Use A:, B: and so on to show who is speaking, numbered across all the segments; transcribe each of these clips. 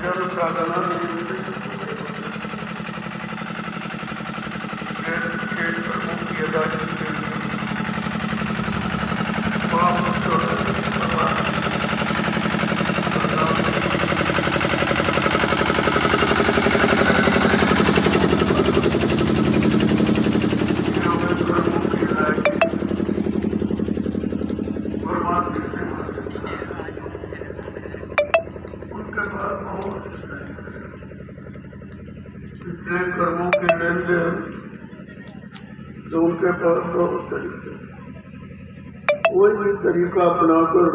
A: जल साधना के कर्मों की अदायगी के लिए कर्मों के लेन देन तो उनके पास बहुत तरीके, कोई भी तरीका अपनाकर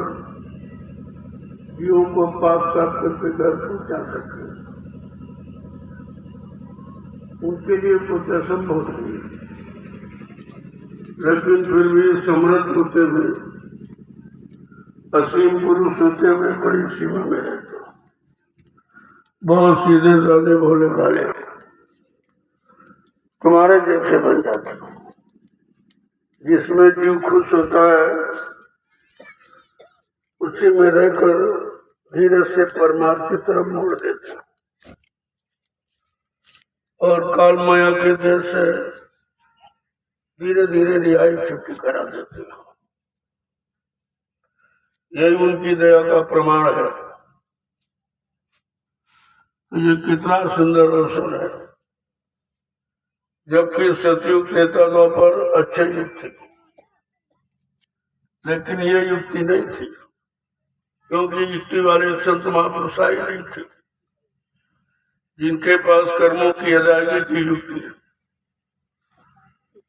A: जीवों को पाप साफ करके घर पहुंचा सकते, उनके लिए कुछ असंभव नहीं। लेकिन फिर भी समृद्ध होते हुए, असीम पुरुष होते हुए बड़ी सीमा में रहते, बहुत सीधे साधे भोले भाले तुम्हारे जैसे बन जाते, जिसमें जीव खुश होता है उसी में रहकर धीरे से परमार्थ की तरफ मोड़ देते और काल माया के देर से धीरे धीरे रिहाई छुट्टी करा देते। यही उनकी दया का प्रमाण है। ये कितना सुंदर अवसर है, जबकि सतयुग त्रेता द्वापर अच्छे युग थे, लेकिन ये युक्ति नहीं थी, क्योंकि युक्ति वाले संत महापुरुष ही नहीं थे जिनके पास कर्मों की अदायगी की युक्ति है।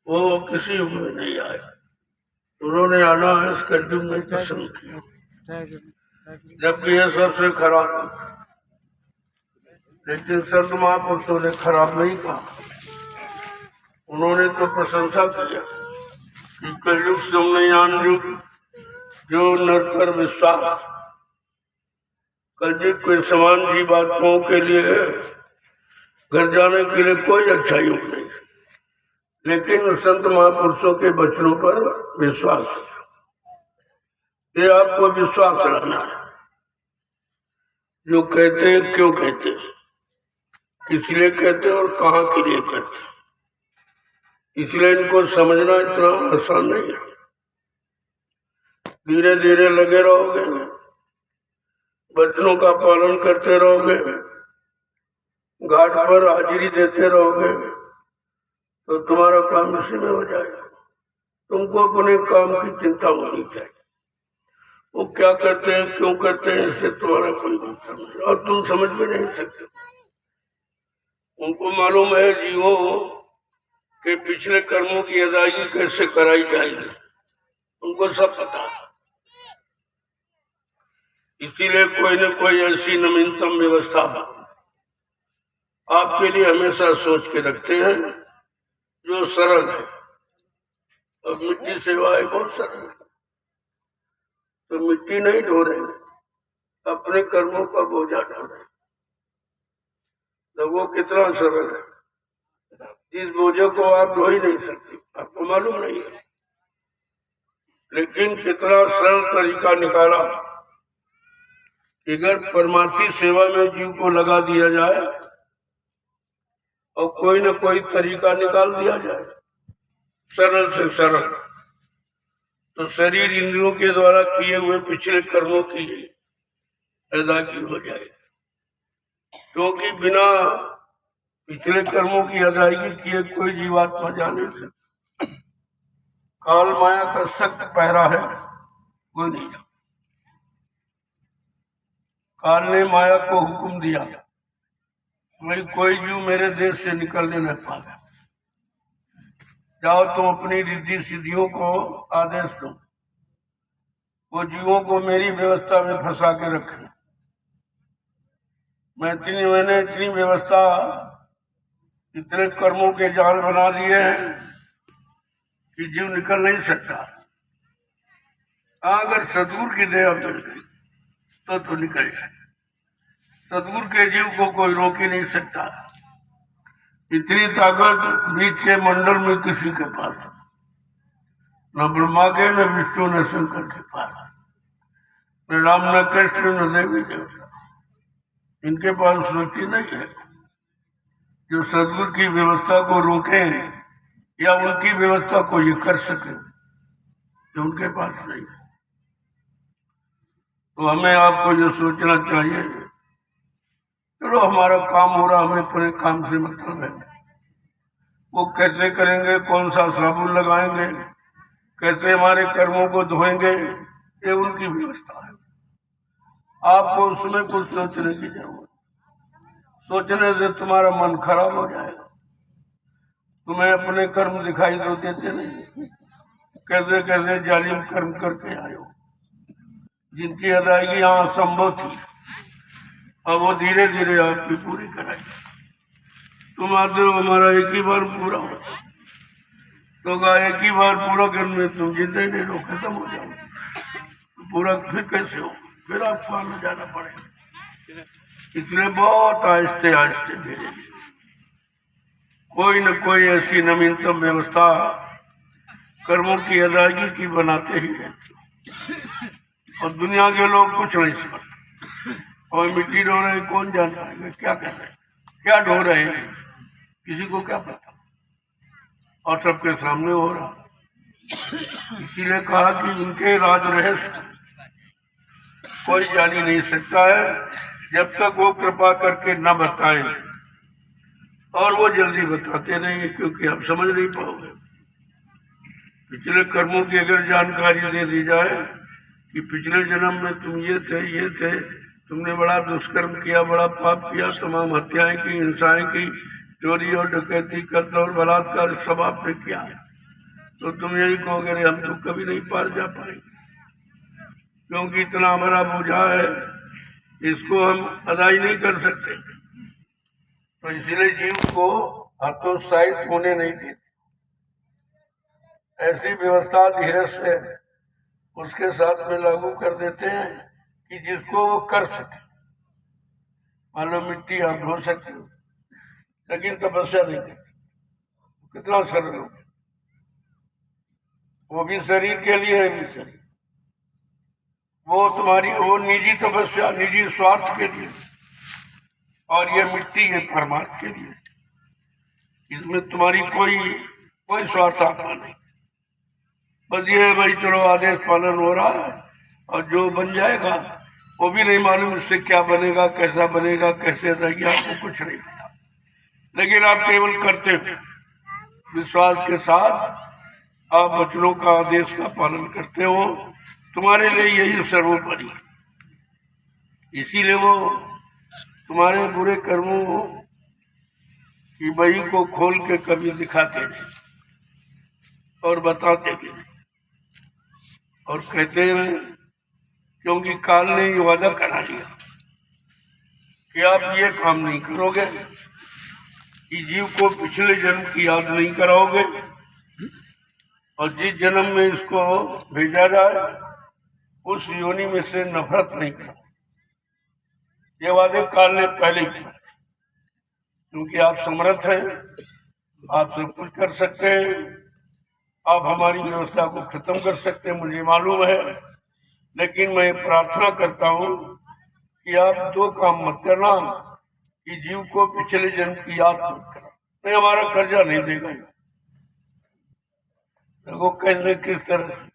A: वो किसी युग में नहीं आए, उन्होंने आना है इस कलयुग में पसंद किया, जबकि यह सबसे खराब है। लेकिन संत महापुरुषों ने खराब नहीं कहा, उन्होंने तो प्रशंसा किया कि कलयुग समयान युग जो नर पर विश्वास, कलयुग के समान जीवात्माओं के लिए घर जाने के लिए कोई अच्छा युग नहीं, लेकिन संत महापुरुषों के वचनों पर विश्वास है। ये आपको विश्वास रखना है, जो कहते हैं क्यों कहते हैं, किस लिए कहते हैं और कहाँ के लिए कहते हैं, इसलिए इनको समझना इतना आसान नहीं है। धीरे धीरे लगे रहोगे, वचनों का पालन करते रहोगे, घाट पर हाजिरी देते रहोगे, तो तुम्हारा काम इसी में हो जाएगा। तुमको अपने काम की चिंता होनी चाहिए, वो क्या करते हैं क्यों करते हैं इससे तुम्हारा कोई मतलब नहीं, और तुम समझ भी नहीं सकते। उनको मालूम है जीवों के पिछले कर्मों की अदायगी कैसे कराई जाएगी, उनको सब पता है। इसीलिए कोई न कोई ऐसी नवीनतम व्यवस्था आपके लिए हमेशा सोच के रखते हैं जो सरल है। अब मिट्टी सेवा है बहुत सरल है, तो मिट्टी नहीं ढो रहे, अपने कर्मों का बोझा ढो रहे, तो वो कितना सरल है। इस बोझे को आप ढो ही नहीं सकते, आपको मालूम नहीं है, लेकिन कितना सरल तरीका निकाला कि अगर परमार्थी सेवा में जीव को लगा दिया जाए और कोई न कोई तरीका निकाल दिया जाए सरल से सरल, तो शरीर इंद्रियों के द्वारा किए हुए पिछले कर्मों की अदायगी हो जाए। क्योंकि बिना पिछले कर्मों की अदायगी किए कोई जीवात्मा जा नहीं सकता। काल माया का सख्त पहरा है, कोई नहीं जा। काल ने माया को हुक्म दिया, भाई कोई जीव मेरे देश से निकलने न पाए, जाओ तुम अपनी रिद्धि सिद्धियों को आदेश दो, वो जीवों को मेरी व्यवस्था में फंसा के रखें। मैंने इतनी व्यवस्था, इतने कर्मों के जाल बना दिए हैं कि जीव निकल नहीं सकता। अगर सदगुरु की दया मिल गई तो निकल जाए। सदगुरु के जीव को कोई रोक ही नहीं सकता। इतनी ताकत बीच के मंडल में किसी के पास, न ब्रह्मा के, न विष्णु, न शंकर के पास, न राम, न कृष्ण, न देवी देवता। इनके पास शक्ति नहीं है जो सदगुरु की व्यवस्था को रोके या उनकी व्यवस्था को ये कर सके, जो उनके पास नहीं है। तो हमें आपको जो सोचना चाहिए, चलो हमारा काम हो रहा, हमें पूरे काम से मतलब है। वो कैसे करेंगे, कौन सा साबुन लगाएंगे, कैसे हमारे कर्मों को धोएंगे, ये उनकी व्यवस्था है। आपको उसमें कुछ सोचने की जरूरत, सोचने से तुम्हारा मन खराब हो जाएगा। तुम्हें अपने कर्म दिखाई तो देते नहीं, कैसे कैसे जालिम कर्म करके आए हो, जिनकी अदायगी यहाँ असंभव थी, अब वो धीरे धीरे आपकी पूरी कराएगी। तुम आते हो हमारा एक ही बार पूरा हो, तो एक ही बार पूरा करने में तुम जिंदगी नहीं रहो, खत्म हो जाओ, तो पूरा फिर कैसे हो, फिर आपको आने जाना पड़ेगा। इसलिए बहुत आहिस्ते आहिस्ते धीरे धीरे कोई न कोई ऐसी नवीनतम व्यवस्था कर्मों की अदायगी की बनाते ही रहते। और दुनिया के लोग कुछ नहीं समझते, और मिट्टी ढो रहे हैं, कौन जानता है क्या कर रहे हैं, क्या ढो रहे हैं, किसी को क्या पता, और सबके सामने हो रहा। इसीलिए कहा कि उनके राज रहस्य कोई जान ही नहीं सकता है जब तक वो कृपा करके न बताएं, और वो जल्दी बताते नहीं, क्योंकि आप समझ नहीं पाओगे। पिछले कर्मों की अगर जानकारी दे दी जाए कि पिछले जन्म में तुम ये थे, तुमने बड़ा दुष्कर्म किया, बड़ा पाप किया, तमाम हत्याएं की, हिंसाएं की, चोरी और डकैती, कत्ल और बलात्कार सब आपने किया है, तो तुम यही कहोगे हम तो कभी नहीं पार जा पाएंगे, क्योंकि इतना बड़ा बोझा है, इसको हम अदाई नहीं कर सकते। तो इसलिए जीव को हतोत्साहित होने नहीं देते, ऐसी व्यवस्था धीरे से उसके साथ में लागू कर देते हैं कि जिसको वो कर सके। मान लो मिट्टी आप ढो सकते हो, लेकिन तपस्या नहीं करते, कितना सरल हो, वो भी शरीर के लिए है, भी शरीर, वो तुम्हारी वो निजी तपस्या, निजी स्वार्थ के लिए, और ये मिट्टी है परमार्थ के लिए। इसमें तुम्हारी कोई स्वार्थ आत्मा नहीं, बस ये है भाई चलो आदेश पालन हो रहा है, और जो बन जाएगा वो भी नहीं मालूम इससे क्या बनेगा, कैसा बनेगा, कैसे रहेगा, आपको कुछ नहीं पता, लेकिन आप केवल करते हो विश्वास के साथ, आप वचनों का आदेश का पालन करते हो, तुम्हारे लिए यही सर्वोपरि। इसीलिए वो तुम्हारे बुरे कर्मों की बही को खोल के कभी दिखाते नहीं और बताते भी नहीं, और कहते हैं क्योंकि काल ने ये वादा करा लिया कि आप ये काम नहीं करोगे, कि जीव को पिछले जन्म की याद नहीं कराओगे, और जिस जन्म में इसको भेजा जाए उस योनि में से नफरत नहीं करो। ये वादे काल ने पहले किया, क्योंकि आप समर्थ हैं, आप सब कुछ कर सकते हैं, आप हमारी व्यवस्था को खत्म कर सकते हैं, मुझे मालूम है, लेकिन मैं प्रार्थना करता हूँ कि आप दो काम मत करना, कि जीव को पिछले जन्म की याद मत करना, नहीं हमारा कर्जा नहीं देगा। देखो कैसे किस तरह से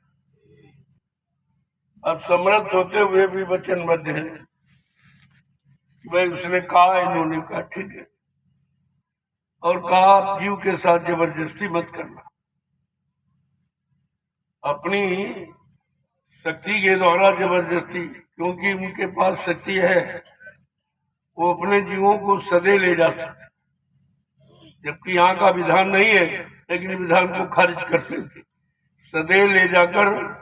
A: अब समर्थ होते हुए भी वचनबद्ध हैं कि भाई उसने कहा, इन्होंने कहा ठीक है, और कहा आप जीव के साथ जबरदस्ती मत करना, अपनी शक्ति के द्वारा जबरदस्ती, क्योंकि उनके पास शक्ति है, वो अपने जीवों को सदैव ले जा सकते, जबकि यहाँ का विधान नहीं है, लेकिन विधान को खारिज कर सकते, सदैव ले जाकर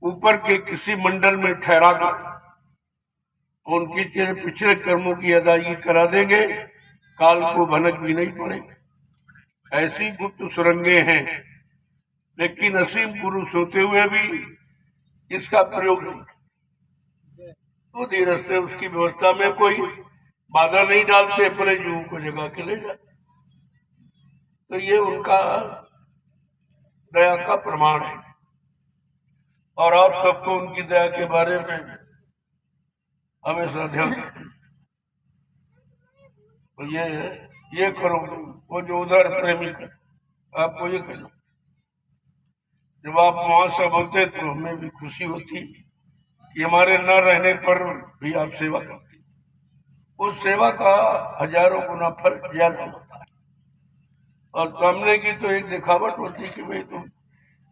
A: ऊपर के किसी मंडल में ठहरा कर उनकी पिछले कर्मों की अदायगी करा देंगे, काल को भनक भी नहीं पड़ेगी। ऐसी गुप्त सुरंगे हैं, लेकिन असीम पुरुष होते हुए भी इसका प्रयोग नहीं, तो धीरे से उसकी व्यवस्था में कोई बाधा नहीं डालते, अपने जीव को जगा के ले जाते। तो ये उनका दया का प्रमाण है, और आप सबको उनकी दया के बारे में हमेशा ध्यान रखें। तो ये करो, वो जो उधर प्रेमी कर, आपको ये करो। जब आप वहां सब होते तो हमें भी खुशी होती कि हमारे न रहने पर भी आप सेवा करते। उस सेवा का हजारों गुना फल ज्यादा होता है। और सामने की तो एक दिखावट होती कि भाई तुम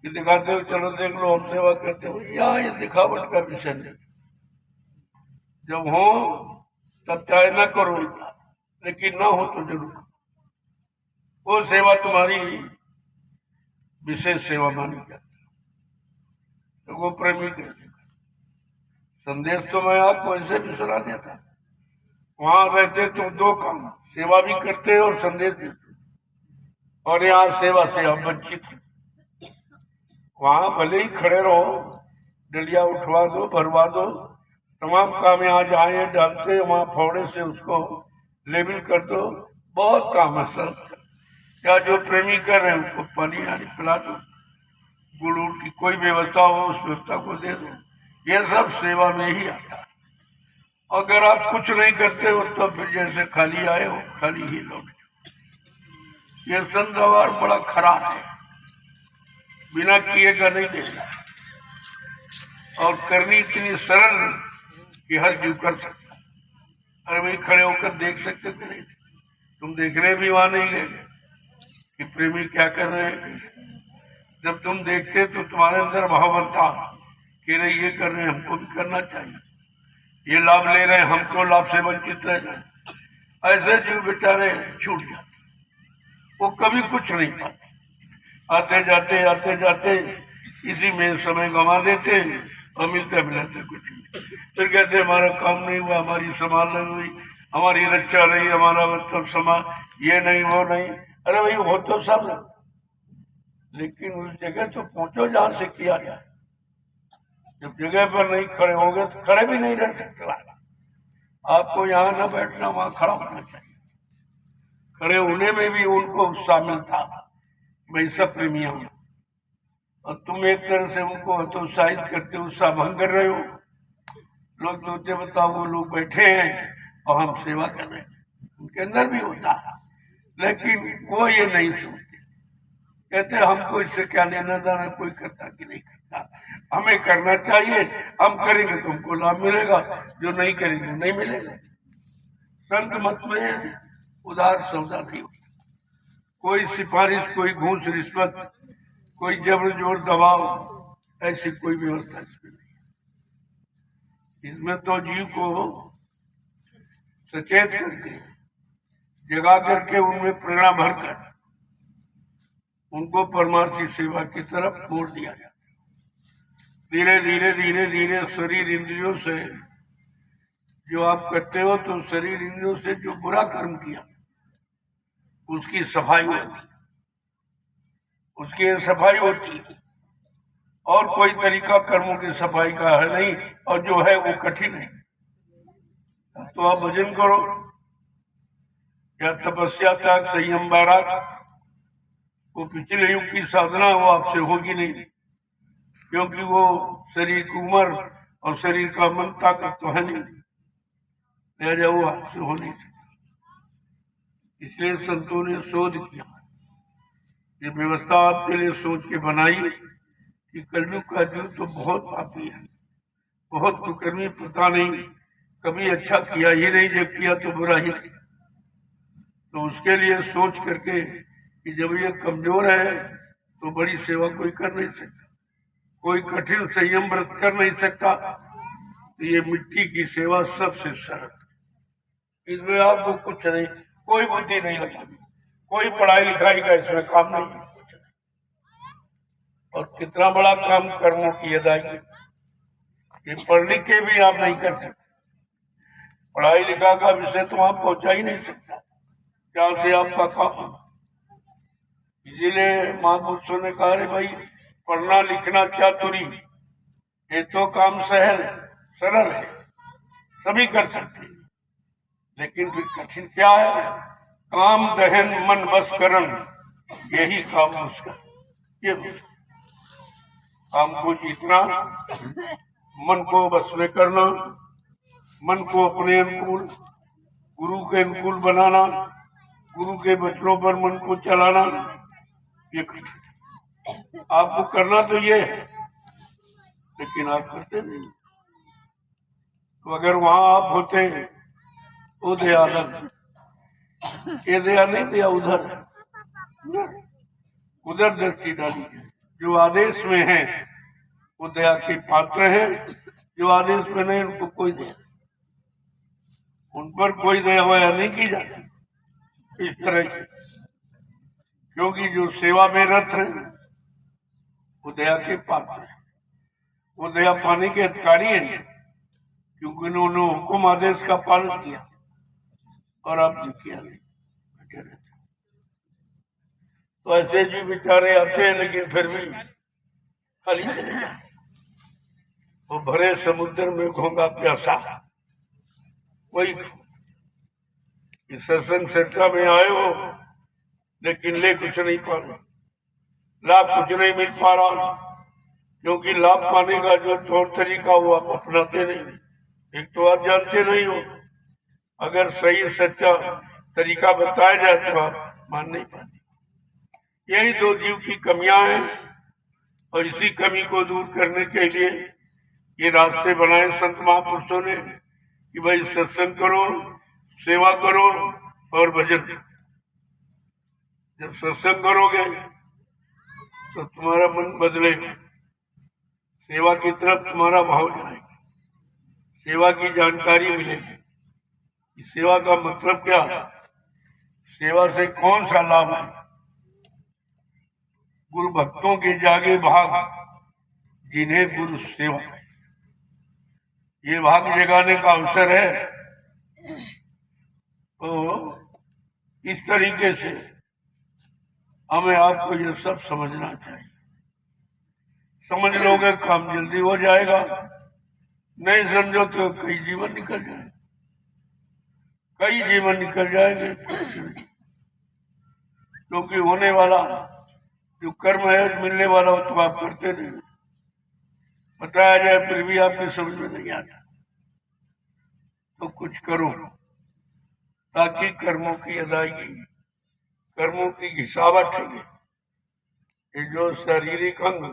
A: ये दिखाते हो, चलो देख लो हम सेवा करते हो। यहाँ ये दिखावट का विषय नहीं। जब हो तब चाहे न करो, लेकिन ना हो तो जरूर करो। वो सेवा तुम्हारी विशेष सेवा मानी जाती है। तो वो प्रेमी के संदेश तो मैं आपको ऐसे भी सुना देता। वहां रहते तो दो काम, सेवा भी करते और संदेश देते, और यहाँ सेवा से आप वंचित हैं। वहां भले ही खड़े रहो, डलिया उठवा दो, भरवा दो, तमाम काम यहाँ जाए डालते, वहां फौड़े से उसको लेबल कर दो, बहुत काम है सर। क्या जो प्रेमी कर रहे हैं उनको पानी आनी पिला दो, गुड़ की कोई व्यवस्था हो उस व्यवस्था को दे दो, ये सब सेवा में ही आता है। अगर आप कुछ नहीं करते हो तो फिर जैसे खाली आए हो खाली ही लौट जाओ। ये संसार बड़ा खराब है, बिना किए का नहीं देता, और करनी इतनी सरल कि हर जीव कर सकता। अरे भाई खड़े होकर देख सकते थे नहीं, तुम देखने भी वहां नहीं गए कि प्रेमी क्या कर रहे हैं। जब तुम देखते तो तुम्हारे अंदर भाव बनता कि नहीं ये कर रहे हैं हमको भी करना चाहिए, ये लाभ ले रहे हैं हमको लाभ से वंचित रह जाए। ऐसे जीव बेचारे छूट जाते, वो कभी कुछ नहीं पाते। आते जाते इसी में समय गंवा देते और मिलते कुछ नहीं। फिर कहते हमारा काम नहीं हुआ, हमारी संभाल नहीं हुई, हमारी रक्षा नहीं, हमारा मतलब समाज ये नहीं वो नहीं। अरे भाई वो तो सब, लेकिन उस जगह तो पहुंचो जहां से किया जाए। जब जगह पर नहीं खड़े होंगे तो खड़े भी नहीं रह सकते। आपको यहाँ न बैठना, वहां खड़ा होना चाहिए। खड़े होने में भी उनको शामिल था, भाई सब प्रेमियों, और तुम एक तरह से उनको हतोत्साहित करते, उत्साह भंग कर रहे हो। लोग सोचते बताओ वो लोग बैठे हैं और हम सेवा कर रहे हैं, उनके अंदर भी होता है, लेकिन वो ये नहीं सोचते। कहते हमको इससे क्या लेना देना, कोई करता कि नहीं करता, हमें करना चाहिए, हम करेंगे तो हमको लाभ मिलेगा, जो नहीं करेंगे नहीं मिलेगा। संत मत में उदार सौदा नहीं होता, कोई सिफारिश, कोई घूस रिश्वत, कोई जबर जोर दबाव, ऐसी कोई व्यवस्था इसमें नहीं। इसमें तो जीव को सचेत करके, जगा करके, उनमें प्रेरणा भरकर उनको परमार्थी सेवा की तरफ मोड़ दिया जाता है। धीरे धीरे शरीर इंद्रियों से जो आप करते हो, तो शरीर इंद्रियों से जो बुरा कर्म किया उसकी सफाई होती, उसकी सफाई होती। और कोई तरीका कर्मों की सफाई का है नहीं, और जो है वो कठिन है। तो आप भजन करो या तपस्या, त्याग, संयम, वैराग, वो पिछले युग की साधना वो आपसे होगी नहीं, क्योंकि वो शरीर की उम्र और शरीर का मन ताकत तो है नहीं, लिहाजा वो आपसे हो नहीं सकता। इसलिए संतों ने शोध किया, ये व्यवस्था आपके लिए सोच के बनाई कि कलयुग का जीव तो बहुत पापी है, बहुत कुकर्मी, पता नहीं कभी अच्छा किया ही नहीं, जब किया तो बुरा ही किया। तो उसके लिए सोच करके कि जब ये कमजोर है तो बड़ी सेवा कोई कर नहीं सकता, कोई कठिन संयम व्रत कर नहीं सकता, तो ये मिट्टी की सेवा सबसे सरल। इसमें आपको कुछ नहीं, कोई बुद्धि नहीं लगेगी, कोई पढ़ाई लिखाई का इसमें काम नहीं है। और कितना बड़ा काम कर्मों की अदायगी, ये पढ़ लिख के भी आप नहीं कर सकते। पढ़ाई लिखा का विषय तो आप पहुंचा ही नहीं सकता, क्या से आपका काम। इसीलिए महापुरुषों ने कहा, भाई पढ़ना लिखना क्या तुरी, ये तो काम सहल सरल है, सभी कर सकते, लेकिन फिर कठिन क्या है, काम दहन मन बस करन, यही काम मुश्किल। ये काम को जीतना, मन को बस में करना, मन को अपने अनुकूल, गुरु के अनुकूल बनाना, गुरु के वचनों पर मन को चलाना, ये आपको करना तो ये है, लेकिन आप करते नहीं। तो अगर वहां आप होते वो दया अलग, ये दया नहीं, दया उधर उधर दृष्टि डाली है। जो आदेश में है वो दया के पात्र है, जो आदेश में नहीं उनको कोई दया, उन पर कोई दया वया नहीं की जाती इस तरह की। क्योंकि जो सेवा में रत है वो दया के पात्र है, वो दया पाने के अधिकारी है, क्योंकि उन्होंने हुक्म आदेश का पालन किया और आपने किया नहीं। तो ऐसे जी बेचारे आते हैं, लेकिन फिर भी खाली चले जाते। वो भरे समुद्र में घोंगा प्यासा, वही इस सत्संग चर्चा में आए हो, लेकिन ले कुछ नहीं पा रहे, लाभ कुछ नहीं मिल पा रहा, क्योंकि लाभ पाने का जो तौर तरीका वो आप अपनाते नहीं। एक तो आप जानते नहीं हो, अगर सही सच्चा तरीका बताया जाए तो आप मान नहीं पाते। यही दो जीव की कमियां हैं, और इसी कमी को दूर करने के लिए ये रास्ते बनाए संत महापुरुषों ने कि भाई सत्संग करो, सेवा करो और भजन। जब सत्संग करोगे तो तुम्हारा मन बदलेगा, सेवा की तरफ तुम्हारा भाव जाएगा, सेवा की जानकारी मिलेगी। सेवा का मतलब क्या, सेवा से कौन सा लाभ है। गुरु भक्तों के जागे भाग, जिन्हें गुरु सेवा, ये भाग जगाने का अवसर है। तो इस तरीके से हमें आपको ये सब समझना चाहिए। समझ लोगे काम जल्दी हो जाएगा, नहीं समझो तो कई जीवन निकल जाएंगे, कई जीवन निकल जाएंगे। क्योंकि होने वाला जो कर्म है, मिलने वाला हो तो आप करते नहीं, बताया जाए फिर भी आपकी समझ में नहीं आता। तो कुछ करो ताकि कर्मों की अदायगी, कर्मों की हिसाबत है। ये जो शारीरिक अंग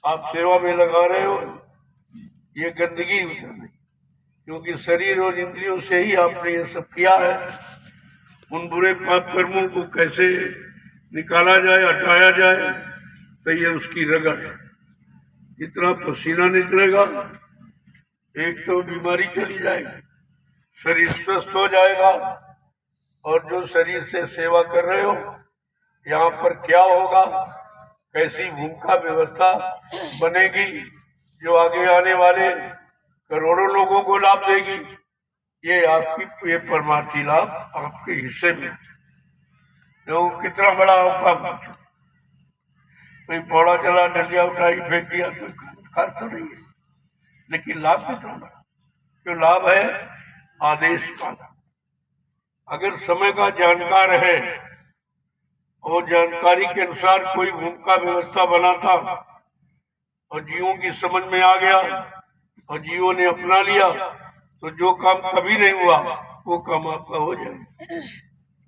A: आप सेवा में लगा रहे हो, ये गंदगी उतर नहीं, क्योंकि शरीर और इंद्रियों से ही आपने ये सब किया है। उन बुरे पाप कर्मों को कैसे निकाला जाए, हटाया जाए, तो ये उसकी रगड़ है। इतना पसीना निकलेगा, एक तो बीमारी चली जाएगी, शरीर स्वस्थ हो जाएगा। और जो शरीर से सेवा कर रहे हो, यहाँ पर क्या होगा, कैसी भूमिका व्यवस्था बनेगी, जो आगे आने वाले करोड़ों लोगों को लाभ देगी। ये आपकी ये परमार्थी लाभ आपके हिस्से में। जो कितना बड़ा होगा, कोई पौड़ा चला, डंडिया उठाई, फेंक दिया, कोई खर्च तो नहीं है, लेकिन लाभ कितना बड़ा। जो लाभ है आदेश पाना। अगर समय का जानकार है और जानकारी के अनुसार कोई भूमिका व्यवस्था बना था और जीवों की समझ में आ गया और जीवों ने अपना लिया, तो जो काम कभी नहीं हुआ वो काम आपका हो जाए।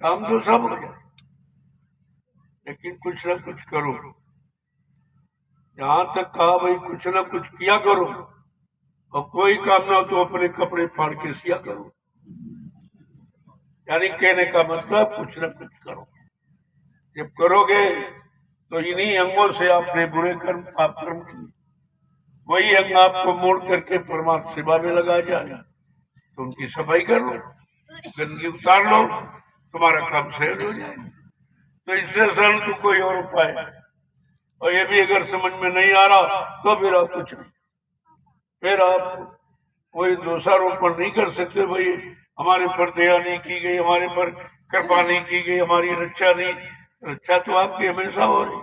A: काम तो सब हो जाए, लेकिन कुछ ना कुछ करो। यहाँ तक कहा भाई कुछ ना कुछ किया करो, और कोई काम ना हो तो अपने कपड़े फाड़ के सिया करो। यानी कहने का मतलब कुछ ना कुछ करो। जब करोगे तो इन्हीं अंगों से आपने बुरे कर्म पाप कर्म किए, वही अंग आपको मोड़ करके परमात्मा सेवा में लगा जाए, तो उनकी सफाई कर लो, गंदगी उतार लो, तुम्हारा काम सहज हो जाए। तो इससे सरल तो कोई और उपाय है। और ये भी अगर समझ में नहीं आ रहा तो फिर आप कुछ नहीं, फिर आप कोई दोषारोपण नहीं कर सकते, भाई हमारे पर दया नहीं की गई, हमारे पर कृपा नहीं की गई, हमारी रक्षा नहीं। रक्षा तो आपकी हमेशा हो रही,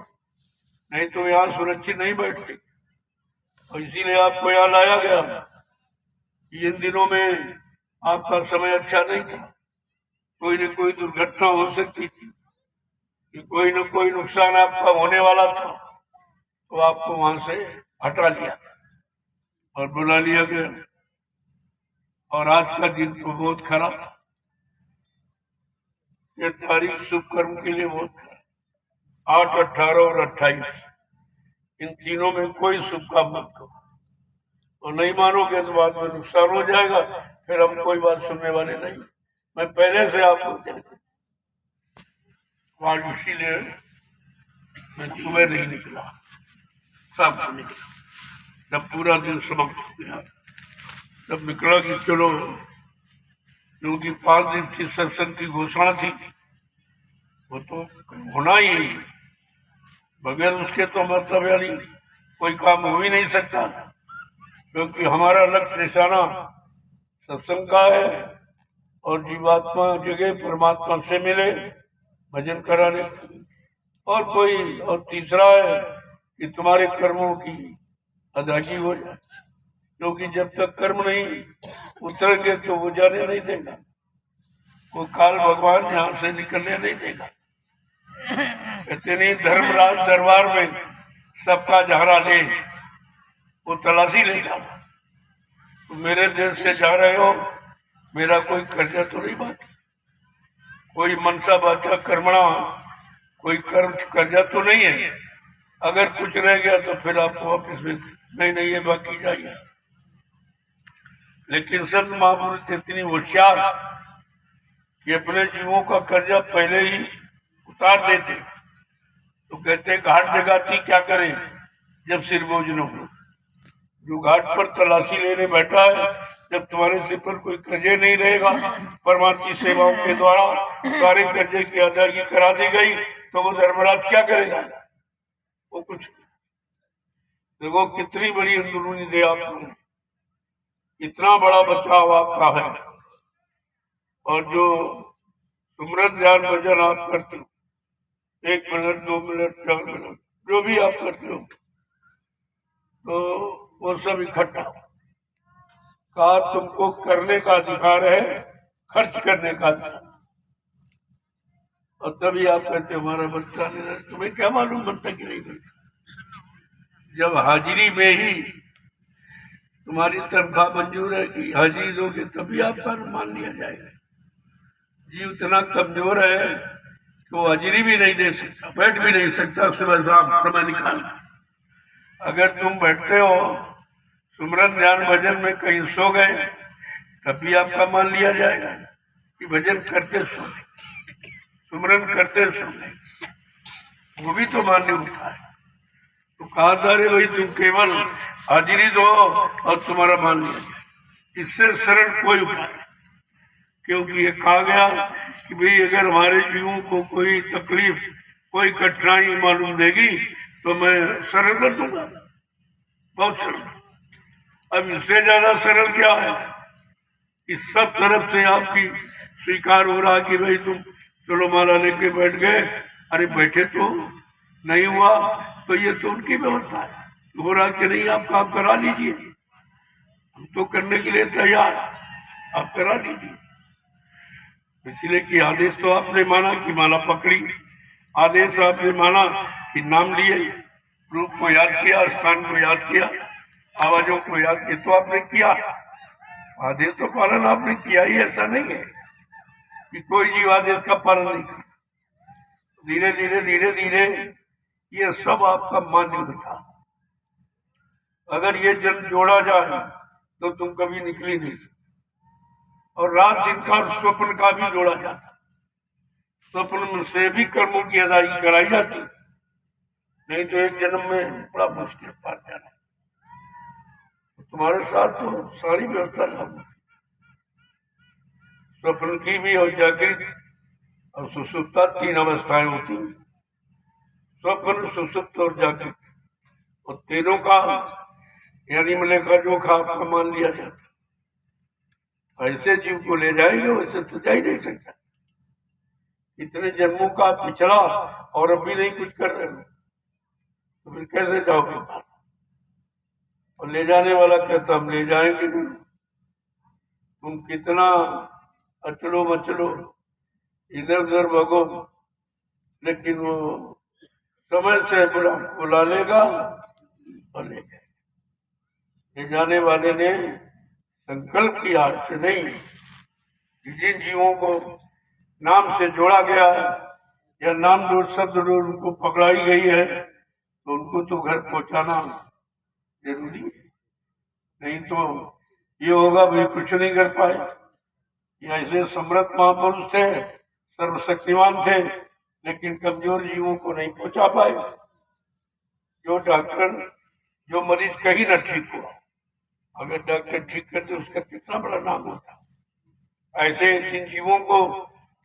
A: नहीं तो यहाँ सुरक्षित नहीं बैठते। और इसीलिए आपको यहाँ लाया गया। इन दिनों में आपका समय अच्छा नहीं था, कोई न कोई दुर्घटना हो सकती थी, कि कोई न कोई नुकसान आपका होने वाला था, तो आपको वहां से हटा लिया और बुला लिया गया। और आज का दिन तो बहुत खराब था, ये तारीख शुभ कर्म के लिए बहुत है। 8, 18 और 28 इन तीनों में कोई शुभ काम मत करो, और नहीं मानोगे तो बाद में नुकसान हो जाएगा, फिर हम कोई बात सुनने वाले नहीं। मैं पहले से आपको आज इसीलिए मैं सुबह नहीं निकला, शाम को निकला, जब पूरा दिन समाप्त हो गया तब निकला कि चलो, क्योंकि 5 दिन की सत्संग की घोषणा थी, वो तो होना ही, बगैर उसके तो मतलब यानी कोई काम हो ही नहीं सकता, क्योंकि हमारा लक्ष्य निशाना सत्संग का है और जीवात्मा जगह परमात्मा से मिले, भजन कराने, और कोई, और तीसरा है कि तुम्हारे कर्मों की अदायगी हो जाए, क्योंकि जब तक कर्म नहीं उतरेंगे तो वो जाने नहीं देगा, वो काल भगवान यहाँ से निकलने नहीं देगा। कहते नहीं, धर्मराज दरबार में सबका जहरा ले, वो तलाशी ले जाओ। तो मेरे देश से जा रहे हो, मेरा कोई कर्जा तो नहीं बाकी, कोई मनसा बाचा कर्मणा, कोई कर्म कर्जा तो नहीं है। अगर कुछ रह गया तो फिर आपको वापस नहीं ये बाकी जाइए। लेकिन संत महापुरुष इतनी होशियार कि अपने जीवों का कर्जा पहले ही उतार देते। तो कहते घाट जगाती क्या करें जब सिर बोझ न हो। जो घाट पर तलाशी लेने बैठा है, जब तुम्हारे सिर पर कोई कर्जे नहीं रहेगा, परमात्मा की सेवाओं के द्वारा सारे कर्जे की अदायगी करा दी गई, तो वो धर्मराज क्या करेगा? वो कुछ। देखो कितनी बड़ी अंदरूनी दे आपने, इतना बड़ा बचाव आपका है। और जो सुमरन ध्यान भजन आप करते हो, 1 मिनट 2 मिनट 4 मिनट जो भी आप करते हो, तो वो सब इकट्ठा का तुमको करने का अधिकार है, खर्च करने का अधिकार। और तभी आप कहते हमारा बच्चा नहीं, तुम्हें क्या मालूम बनता कि नहीं बनता। जब हाजिरी में ही तुम्हारी तनख्वाह मंजूर है कि हाजिरी दोगे तभी आपका मान लिया जाएगा। जीव इतना कमजोर है कि वो हाजिरी भी नहीं दे सकता, बैठ भी नहीं सकता सुबह शाम समय निकाल। अगर तुम बैठते हो सुमरन ध्यान भजन में, कहीं सो गए तभी आपका मान लिया जाएगा कि भजन करते सो, सुमरन करते सो, वो भी तो मान्य होता है। तो कहा था रे भाई तुम केवल हाजिरी दो और तुम्हारा मान लिया जाए। इससे सरल कोई उपाय, क्योंकि ये कहा गया कि भाई अगर हमारे जीवों को कोई तकलीफ, कोई कठिनाई मालूम देगी तो मैं सरल कर दूंगा, बहुत सरल। अब इससे ज्यादा सरल क्या है? इस सब तरफ से आपकी स्वीकार हो रहा कि भाई तुम चलो माला लेके बैठ गए, अरे बैठे तो नहीं हुआ, तो ये तो उनकी व्यवस्था है, हो रहा कि नहीं आप काम करा लीजिए, हम तो करने के लिए तैयार, आप करा लीजिए। इसलिए कि आदेश तो आपने माना कि माला पकड़ी, आदेश आपने माना कि नाम लिए, रूप को याद किया, स्थान को याद किया, आवाजों को याद किया, तो आपने किया। आदेश तो पालन आपने किया ही, ऐसा नहीं है कि कोई जीव आदेश का पालन नहीं कर। धीरे धीरे धीरे धीरे ये सब आपका मान्य था। अगर ये जन्म जोड़ा जाए तो तुम कभी निकल ही नहीं सकते। और रात दिन का और स्वप्न का भी जोड़ा जाता, स्वप्न में से भी कर्मों की अदायगी कराई जाती, नहीं तो एक जन्म में बड़ा मुश्किल पार जाना। तुम्हारे साथ तो सारी व्यवस्था लागू, स्वप्न की भी और जागृत और सुसुप्ता 3 अवस्थाएं होती, स्वप्न सुसुप्त और जागृत, और तीनों का यानी मिले का जोखा आपका मान लिया जाता। ऐसे जीव को ले जाएंगे वैसे तो जा ही नहीं सकता। इतने जन्मों का पिछड़ा और अभी नहीं कुछ कर रहे हो तो फिर कैसे जाओगे? और ले जाने वाला कहता हम ले जाएंगे नहीं, तुम कितना अचलो मचलो इधर उधर भगो, लेकिन वो समय से बुला लेगा और ले जाएगा। ले जाने वाले ने संकल्प किया से नहीं, जिन जीवों को नाम से जोड़ा गया है या नाम जोड़ शब्द जोड़ उनको पकड़ाई गई है, तो उनको तो घर पहुंचाना जरूरी है। नहीं तो ये होगा भाई कुछ नहीं कर पाए। ये ऐसे समृद्ध महापुरुष थे, सर्वशक्तिमान थे, लेकिन कमजोर जीवों को नहीं पहुंचा पाए। जो डॉक्टर, जो मरीज कहीं ना ठीक हुआ, अगर डॉक्टर ठीक करते उसका कितना बड़ा नाम होता। ऐसे जिन जीवों को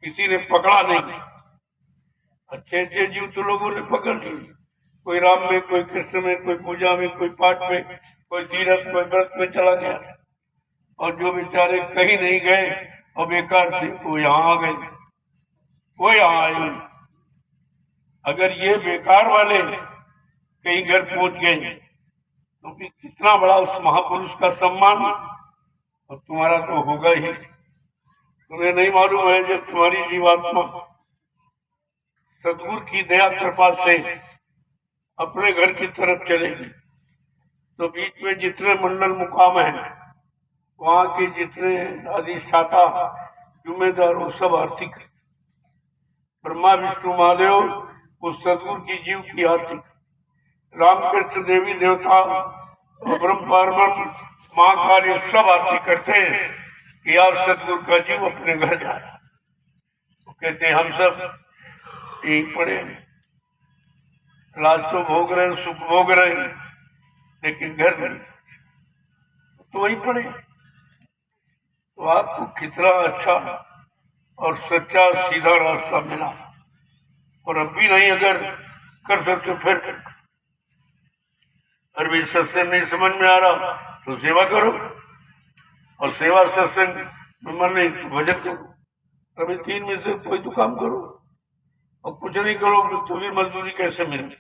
A: किसी ने पकड़ा नहीं, अच्छे अच्छे जीव तो लोगों ने पकड़ लिए, कोई राम में, कोई कृष्ण में, कोई पूजा में, कोई पाठ में, कोई तीरथ, कोई व्रत में चला गया, और जो बेचारे कहीं नहीं गए और बेकार थे वो यहाँ आ गए, वो यहाँ आए। अगर ये बेकार वाले कहीं घर पहुंच गए तो कितना बड़ा उस महापुरुष का सम्मान, और तुम्हारा तो होगा ही। तुम्हें नहीं मालूम है, जब तुम्हारी जीवात्मा सदगुरु की दया कृपा से अपने घर की तरफ चलेगी, तो बीच में जितने मंडल मुकाम हैं, वहां के जितने अधिष्ठाता जिम्मेदार, वो सब आर्थिक, ब्रह्मा विष्णु महादेव उस सदगुरु की जीव की आर्थिक, रामकृष्ण देवी देवता और ब्रह्म पार्वण महाकाल, ये सब आरती करते हैं कि यार सदगुरु का जीव अपने घर जाए। तो कहते हैं हम सब यही पड़े, राज तो भोग रहे, सुख भोग रहे, लेकिन घर नहीं, तो वही पड़े। तो आपको कितना अच्छा और सच्चा सीधा रास्ता मिला, और अब भी नहीं अगर कर सकते फिर कर। अरे सत्संग नहीं समझ में आ रहा तो सेवा करो, और सेवा सत्संग में मन नहीं तो भजन करो। अभी तीन में से कोई तो काम करो, और कुछ नहीं करो तो भी मजदूरी कैसे मिले?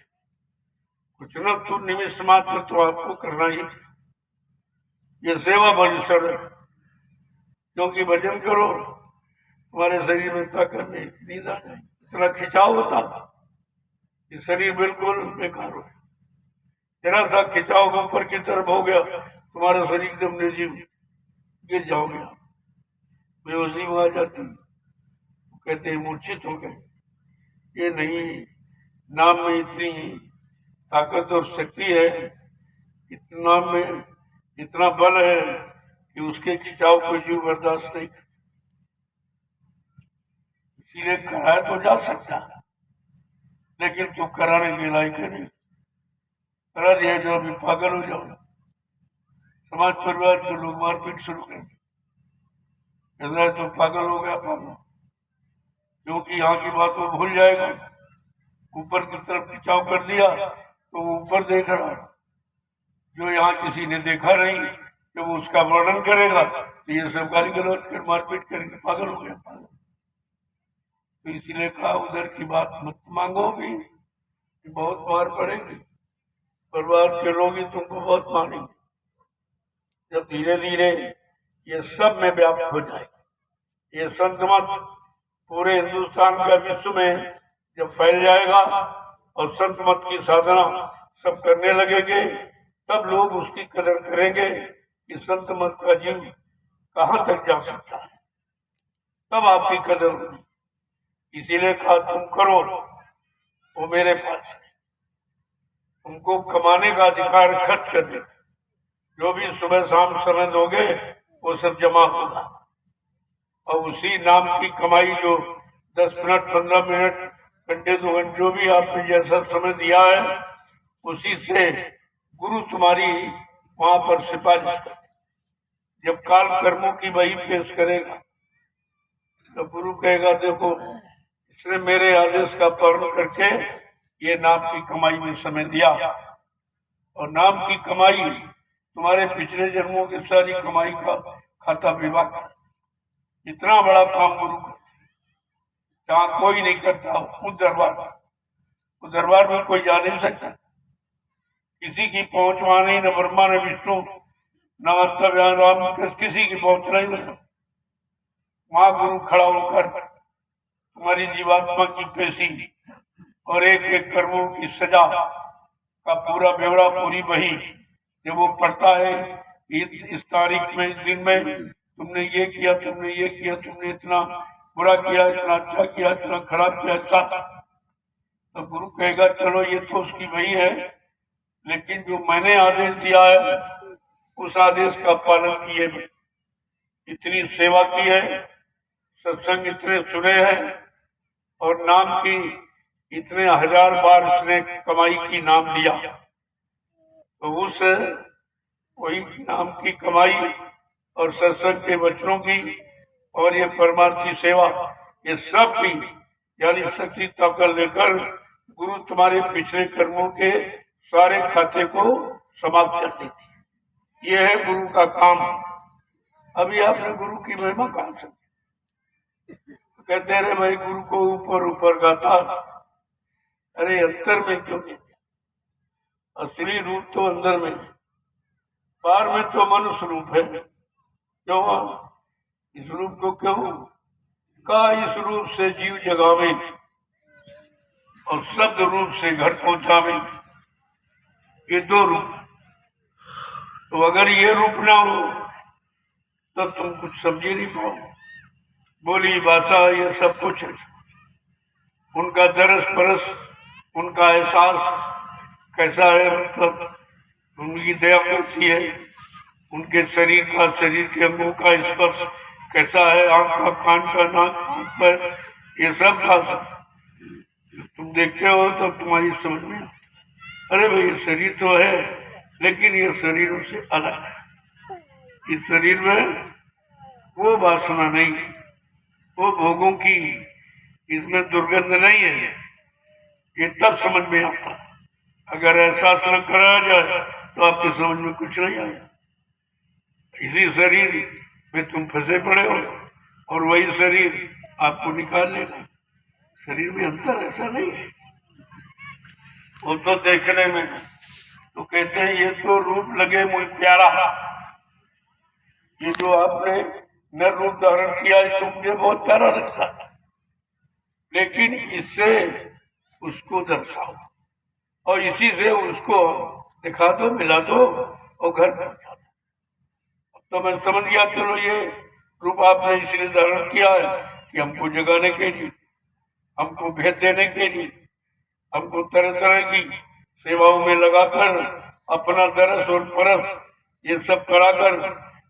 A: कुछ न तो निमित्त मात्र तो आपको करना ही। ये सेवा बड़ी सरल, क्योंकि भजन करो तुम्हारे शरीर में ताकत नहीं, नींद आ जाए, इतना खिंचाव होता कि शरीर बिल्कुल बेकार हो। जरा सा खिंचाव ऊपर की तरफ हो गया, तुम्हारा शरीर एकदम निर्जीव, गिर जाओगे, बेहोशी में आ जाती, कहते हैं मूर्छित हो गए। ये नहीं, नाम में इतनी ताकत और शक्ति है, इतना में इतना बल है कि उसके खिंचाव को जीव बर्दाश्त नहीं। इसीलिए कराया तो जा सकता, लेकिन तुम कराने के लायक नहीं। करा दिया जो अभी पागल हो जाओ, समाज परिवार के लोग मारपीट शुरू कर दी, तो पागल हो गया पागल, क्योंकि यहाँ की बात वो भूल जाएगा। ऊपर की तरफ खिंचाव कर दिया तो वो ऊपर देख रहा, जो यहाँ किसी ने देखा नहीं, जब वो उसका वर्णन करेगा तो ये सब गाली गलौज कर मारपीट करके पागल हो गया पागल। तो इसीलिए कहा उधर की बात मत मांगो भी, बहुत मार पड़ेगी, परिवार के लोग ही तुमको बहुत मानेंगे। जब धीरे धीरे ये सब में व्याप्त हो जाए, ये संत मत पूरे हिंदुस्तान का विश्व में जब फैल जाएगा और संत मत की साधना सब करने लगेंगे, तब लोग उसकी कदर करेंगे कि संत मत का जीव कहाँ तक जा सकता है, तब आपकी कदर होगी। इसीलिए कहा तुम करो वो मेरे पास है, तुमको कमाने का अधिकार खर्च कर दे, जो भी सुबह शाम समय दोगे वो सब जमा होगा, और उसी नाम की कमाई जो 10 मिनट 15 मिनट घंटे 2 घंटे जो भी आपने जैसा समय दिया है, उसी से गुरु तुम्हारी वहां पर सिफारिश कर। जब काल कर्मों की वही पेश करेगा तो गुरु कहेगा देखो इसने मेरे आदेश का पालन करके ये नाम की कमाई में समय दिया, और नाम की कमाई तुम्हारे पिछले जन्मों की सारी कमाई का खाता विभाग कर। इतना बड़ा काम गुरु करते, जहाँ कोई नहीं करता, खुद दरबार में कोई जा नहीं सकता, किसी की पहुंच वहां नहीं, न ब्रह्मा न विष्णु न राम, किसी की पहुंच नहीं है। वहां गुरु खड़ा होकर तुम्हारी जीवात्मा की पेशी और एक एक कर्मों की सजा का पूरा ब्यौरा, पूरी बही जब वो पढ़ता है, इस तारीख में, इस दिन में तुमने ये किया, तुमने ये किया, तुमने इतना बुरा किया, इतना अच्छा किया, इतना खराब किया, अच्छा। तो गुरु कहेगा चलो ये तो उसकी वही है, लेकिन जो मैंने आदेश दिया है उस आदेश का पालन किए, इतनी सेवा की है, सत्संग इतने सुने हैं, और नाम की इतने 1000 बार इसने कमाई की, नाम लिया, तो उस वही नाम की कमाई और सत्संग के वचनों की और ये परमार्थी सेवा, ये सब भी यानी शक्ति ताकत लेकर गुरु तुम्हारे पिछले कर्मों के सारे खाते को समाप्त कर देती। ये है गुरु का काम। अभी आपने गुरु की महिमा कहा से कहते रहे भाई गुरु को ऊपर ऊपर गाता, अरे अंतर में क्यों नहीं? असली रूप तो अंदर में, बाहर में तो मनुष्य रूप है। क्यों इस रूप को क्यों का इस रूप से जीव जगावे और शब्द रूप से घर पहुंचावे, ये दो रूप। तो अगर ये रूप ना हो तो तुम कुछ समझ नहीं पाओ। बोली भाषा ये सब कुछ है, उनका दरस परस, उनका एहसास कैसा है, मतलब उनकी दया कैसी है, उनके शरीर का, शरीर के अंगों का स्पर्श कैसा है, आंख का, कान का, नाक पर, ये सब का तुम देखते हो तो तुम्हारी समझ में, अरे भाई ये शरीर तो है लेकिन ये शरीरों से अलग है। इस शरीर में वो वासना नहीं, वो भोगों की इसमें दुर्गंध नहीं है, ये तब समझ में आता। अगर एहसास न कराया जाए तो आपकी समझ में कुछ नहीं आएगा। इसी शरीर में तुम फंसे पड़े हो और वही शरीर आपको निकाल लेगा। शरीर में अंतर ऐसा नहीं है, वो तो देखने में तो कहते हैं ये तो रूप लगे मुझे प्यारा, ये जो आपने नर रूप धारण किया है तो मुझे बहुत प्यारा लगता है, लेकिन इससे उसको दर्शाओ और इसी से उसको दिखा दो, मिला दो और घर पहुंचा दो। तो मैं समझ गया चलो ये रूप आपने इसलिए धारण किया है कि हमको जगाने के लिए, हमको भेद देने के लिए, हमको तरह तरह की सेवाओं में लगाकर अपना दरस और परस ये सब कराकर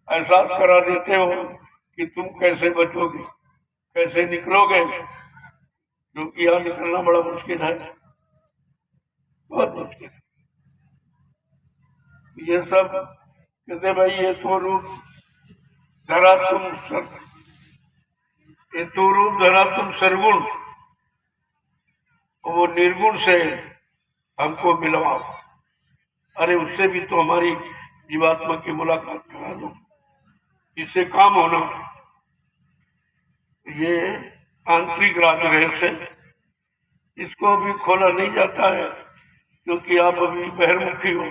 A: एहसास करा देते हो कि तुम कैसे बचोगे, कैसे निकलोगे, क्योंकि यहाँ निकलना बड़ा मुश्किल है, बहुत मुश्किल है। ये सब कहते भाई ये तो रूप धरा तुम ये तो रूप धरा तुम सरगुण, वो निर्गुण से हमको मिलवाओ। अरे उससे भी तो हमारी जीवात्मा की मुलाकात करा दो, इससे काम होना। ये आंतरिक राज रहस्य, इसको भी खोला नहीं जाता है क्योंकि आप अभी बहिर्मुखी हो,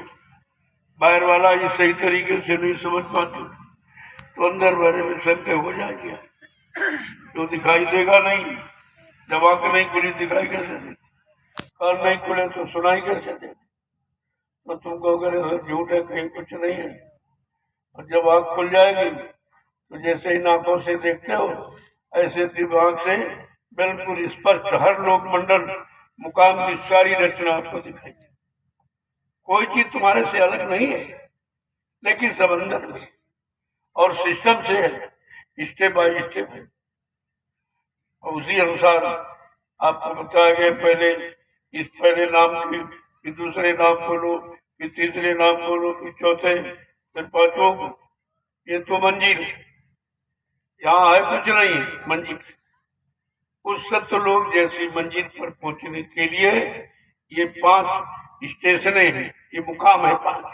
A: बाहर वाला ये सही तरीके से नहीं समझ पाते तो अंदर बारे में संदेह हो जाएगी, तो दिखाई देगा नहीं। जब आंख नहीं खुली दिखाई कैसे दे, कान नहीं खुले तो सुनाई कैसे दे, तो तुमको अगर झूठ है कहीं कुछ नहीं है। और जब आंख खुल जाएगी तो जैसे इन आंखों से देखते हो ऐसे दिमाग से बिल्कुल स्पष्ट हर लोक मंडल मुकाम की सारी रचना आपको दिखाई दे। कोई चीज तुम्हारे से अलग नहीं है, लेकिन सब अंदर में और सिस्टम से है, स्टेप बाय स्टेप है। और उसी अनुसार आपको बताया गया पहले इस पहले नाम की, फिर दूसरे नाम बोलो, फिर तीसरे नाम बोलो, फिर चौथे, फिर पांचों। ये तो मंजिल यहाँ है, कुछ नहीं मंजिल। उस सत्यलोक जैसी मंजिल पर पहुंचने के लिए ये 5 स्टेशनें हैं, ये मुकाम है 5।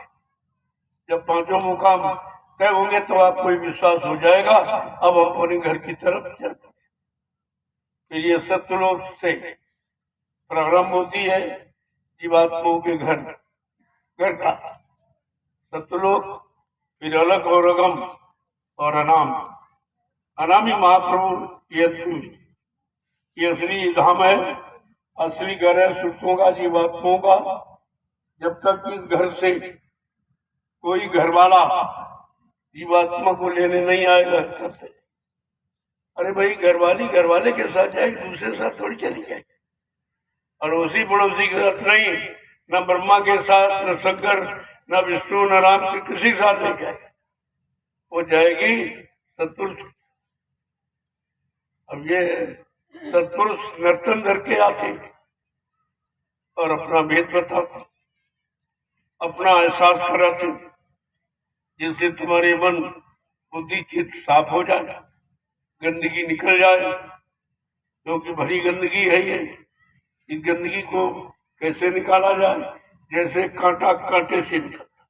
A: जब 5 मुकाम तय होंगे तो आपको विश्वास हो जाएगा अब हम अपने घर की तरफ चलते। फिर ये सत्यलोक से प्रारंभ होती है जीवात्माओं के घर का सत्यलोक, फिर अलग और अगम और अनाम। अनामी महाप्रभु ये असली धाम है, असली घर है सुरतों का, जीवात्माओं का। जब तक इस घर से कोई घर वाला जीवात्मा को लेने नहीं आएगा तब तक अरे भाई घरवाली घरवाले के साथ जाएगी, दूसरे के साथ थोड़ी चली जाएगी। और उसी पड़ोसी के साथ नहीं, न ब्रह्मा के साथ, न शंकर, न विष्णु, न राम के किसी के साथ नहीं जाएगी, वो जाएगी सत्पुरुष। अब ये सत्पुरुष नर्तन धर के आते और अपना भेद बताते, अपना एहसास कराते, जिससे तुम्हारे मन बुद्धि चित्त साफ हो जाए, गंदगी निकल जाए, क्योंकि भरी गंदगी है ये। इस गंदगी को कैसे निकाला जाए? जैसे कांटा कांटे से निकलता।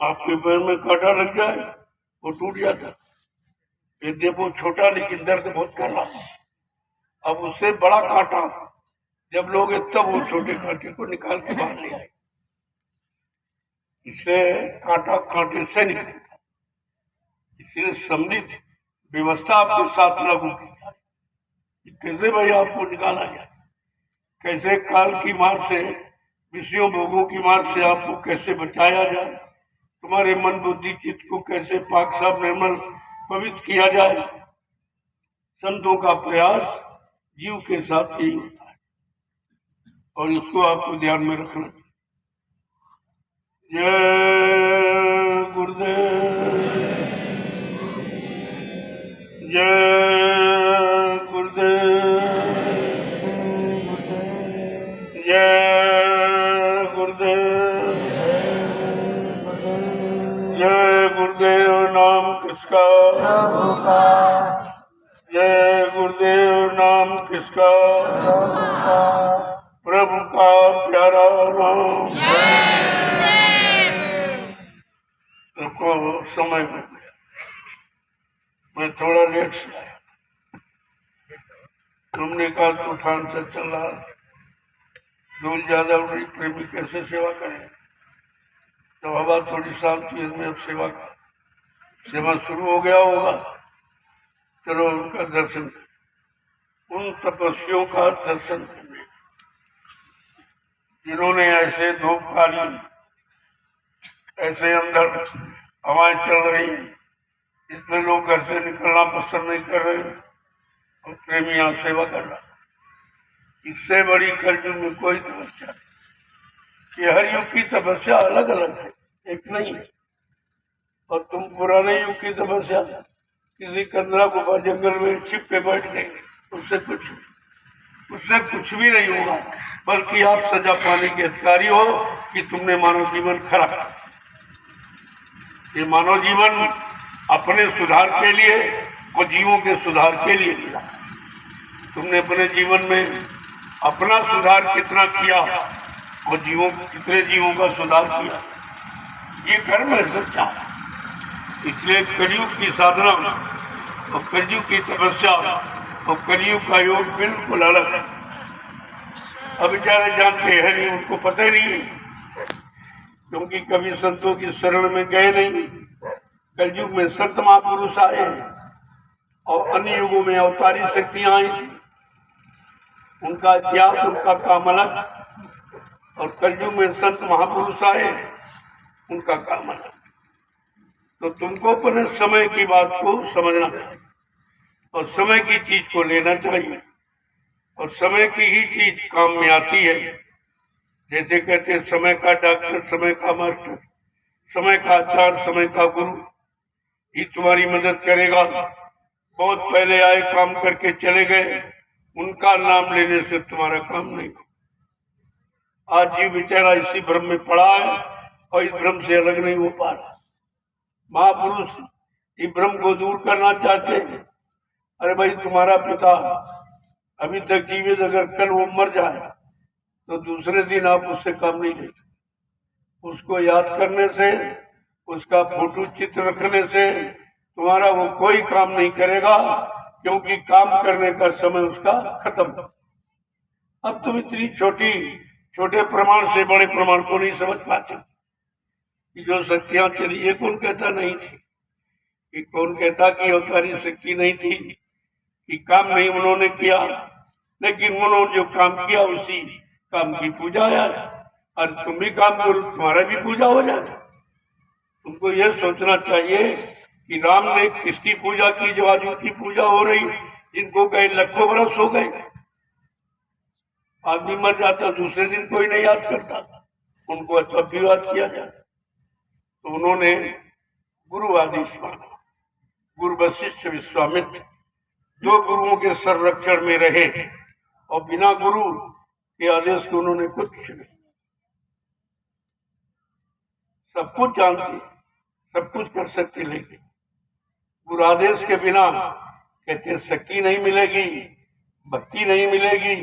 A: आपके पैर में कांटा लग जाए वो टूट जाता, ये देखो छोटा लेकिन दर्द बहुत कर रहा है। अब उससे बड़ा कांटा जब लोग तब वो छोटे कांटे को निकाल के बाहर ले आए। इससे कांटा कांटे से निकलता, इसलिए सम्मिलित व्यवस्था आपके साथ लागू की जाए। कैसे भाई आपको निकाला जाए, कैसे काल की मार से, विषयों भोगों की मार से आपको कैसे बचाया जाए, तुम्हारे मन बुद्धि चित्त को कैसे पाक साफ निर्मल पवित्र किया जाए। संतों का प्रयास जीव के साथ यही होता है और इसको आपको ध्यान में रखना चाहिए। जय गुरुदेव, जय गुरुदेव, जय गुरुदेव, जय गुरुदेव नाम किसका, जय गुरुदेव नाम किसका, प्रभु का प्यारा नाम। तो समय हो गया, मैं थोड़ा लेट से आया। तुमने कहा तूफान से चल रहा, धूल ज्यादा उड़ रही, प्रेमी कैसे सेवा करें? तो हवा थोड़ी शांति में, अब सेवा शुरू हो गया होगा। चलो उनका दर्शन करें, उन तपस्वियों का दर्शन करें जिन्होंने ऐसे धूप काली, ऐसे अंदर हवाएं चल रही, इतने लोग घर से निकलना पसंद नहीं कर रहे और प्रेमी यहाँ सेवा कर रहा। इससे बड़ी कलयुग में कोई तपस्या नहीं। ये हर युग की तपस्या अलग अलग है, एक नहीं है। और तुम पुराने युग की तपस्या किसी कंदरा गुफा जंगल में छिप के बैठ गए, उससे कुछ भी नहीं होगा, बल्कि आप सजा पाने के अधिकारी हो कि तुमने मानव जीवन खराब। ये मानव जीवन अपने सुधार के लिए और जीवों के सुधार के लिए मिला। तुमने अपने जीवन में अपना सुधार कितना किया और कितने जीवों का सुधार किया, ये कर्म है सच्चा। इसलिए कलयुग की साधना और कलयुग की तपस्या और कलयुग का योग बिल्कुल अलग है। अब बेचारे जानते हैं नहीं, उनको पता ही नहीं, क्योंकि कभी संतों की शरण में गए नहीं। कलयुग में संत महापुरुष आए और अन्य युगों में अवतारी शक्तियां आई थी, उनका इतिहास, उनका काम अलग। और कलयुग में संत महापुरुष आए, उनका काम अलग। तो तुमको अपने समय की बात को समझना चाहिए और समय की चीज को लेना चाहिए, और समय की ही चीज काम में आती है। जैसे कहते हैं समय का डॉक्टर, समय का मास्टर, समय का आचार्य, समय का गुरु ही तुम्हारी मदद करेगा। बहुत पहले आए, काम करके चले गए, उनका नाम लेने से तुम्हारा काम नहीं होगा। आज जीव बेचारा इसी भ्रम में पड़ा है और इस भ्रम से अलग नहीं हो पा रहा। महापुरुष इस भ्रम को दूर करना चाहते हैं। अरे भाई, तुम्हारा पिता अभी तक जीवित, अगर कल वो मर जाए तो दूसरे दिन आप उससे काम नहीं ले सकते। उसको याद करने से, उसका फोटो चित्र रखने से तुम्हारा वो कोई काम नहीं करेगा, क्योंकि काम करने का समय उसका खत्म। अब तुम इतनी छोटे प्रमाण से बड़े प्रमाण को नहीं समझ पाते कि जो शक्तियां चली, ये कौन कहता नहीं थी, कि कौन कहता कि अवतारी शक्ति नहीं थी, कि काम नहीं उन्होंने किया, लेकिन उन्होंने जो काम किया उसी काम की पूजा यार। और तुम भी काम करो, तुम्हारा भी पूजा हो जाए। तुमको यह सोचना चाहिए कि राम ने किसकी पूजा की जो आज उनकी पूजा हो रही, जिनको गए लाखों बरस हो गए। आदमी मर जाता दूसरे दिन कोई नहीं याद करता, उनको तब भी याद किया जाए। तो उन्होंने गुरु आदेश माना। गुरु वशिष्ठ विश्वामित्र दो गुरुओं के संरक्षण में रहे और बिना गुरु के आदेश के उन्होंने कुछ नहीं। सब कुछ जानते, सब कुछ कर सकते, लेकिन गुरु आदेश के बिना कहते शक्ति नहीं मिलेगी, भक्ति नहीं मिलेगी,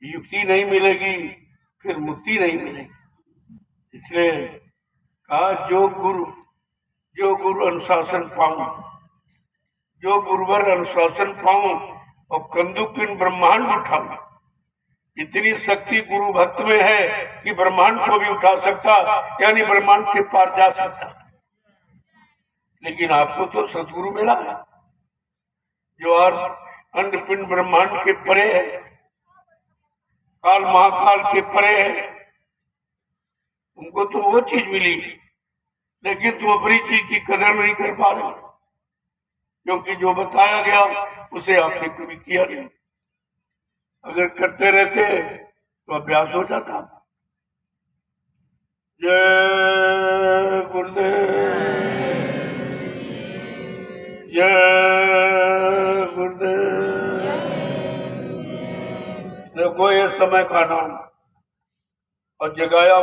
A: युक्ति नहीं मिलेगी, फिर मुक्ति नहीं मिलेगी। इसलिए कहा जो गुरु अनुशासन पाऊं, जो गुरुवर अनुशासन पाऊं और कंदुकिन ब्रह्मांड उठाऊं। इतनी शक्ति गुरु भक्त में है कि ब्रह्मांड को भी उठा सकता, यानी ब्रह्मांड के पार जा सकता। लेकिन आपको तो सदगुरु मिला है जो और अंडपिंड ब्रह्मांड के परे है, काल महाकाल के परे है। तुमको तो वो चीज मिली, लेकिन तुम अपनी चीज की कदर नहीं कर पा रहे, क्योंकि जो बताया गया उसे आपने कभी किया नहीं। अगर करते रहते तो अभ्यास हो जाता। जय गुरुदेव, जय गुरुदेव। देखो ये समय का नाम और जगाया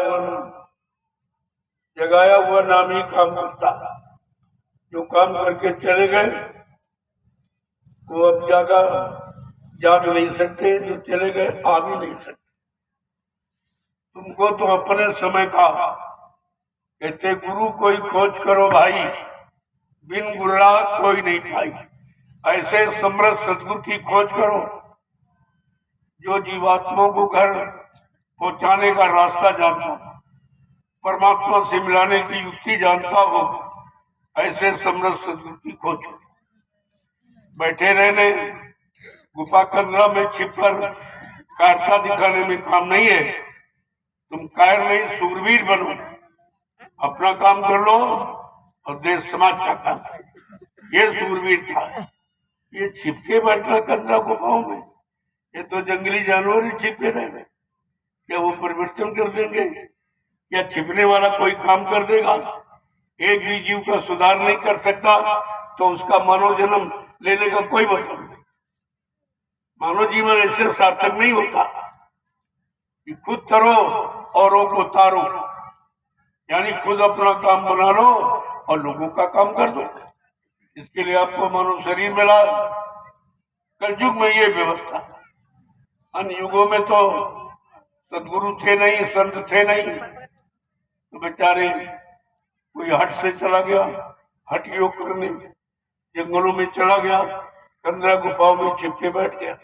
A: हुआ नाम ही काम करता। जो काम करके चले गए वो अब जाग नहीं सकते, जो चले गए आ भी नहीं सकते। तुमको तो अपने समय का कहते गुरु कोई खोज करो भाई, बिन गुरुरा कोई नहीं पाई। ऐसे समर्थ सदगुरु की खोज करो जो जीवात्माओं को घर पहुंचाने का रास्ता जानता हो, परमात्मा से मिलाने की युक्ति जानता हो। ऐसे समर्थ सदगुरु की खोज करो। बैठे रहने गुफा कंदरा में छिपकर कारता दिखाने में काम नहीं है। तुम कायर नहीं, सूरवीर बनो, अपना काम कर लो और देश समाज का काम। ये सूरवीर था। ये छिपके बैठना कंदरा गुफाओं में, ये तो जंगली जानवर ही छिपके रह गए। क्या वो परिवर्तन कर देंगे? क्या छिपने वाला कोई काम कर देगा? एक भी जीव का सुधार नहीं कर सकता तो उसका मानव जन्म लेने का कोई मतलब नहीं। मानव जीवन ऐसे सार्थक नहीं होता कि खुद तरो औरों को तारो, यानी खुद अपना काम बना लो और लोगों का काम कर दो। इसके लिए आपको मानव शरीर मिला। कलयुग में ये व्यवस्था। अन्य युगों में तो सदगुरु थे नहीं, संत थे नहीं, तो बेचारे कोई हट से चला गया, हट योग करने जंगलों में चला गया, कंदरा गुफाओं में छिपके बैठ गया।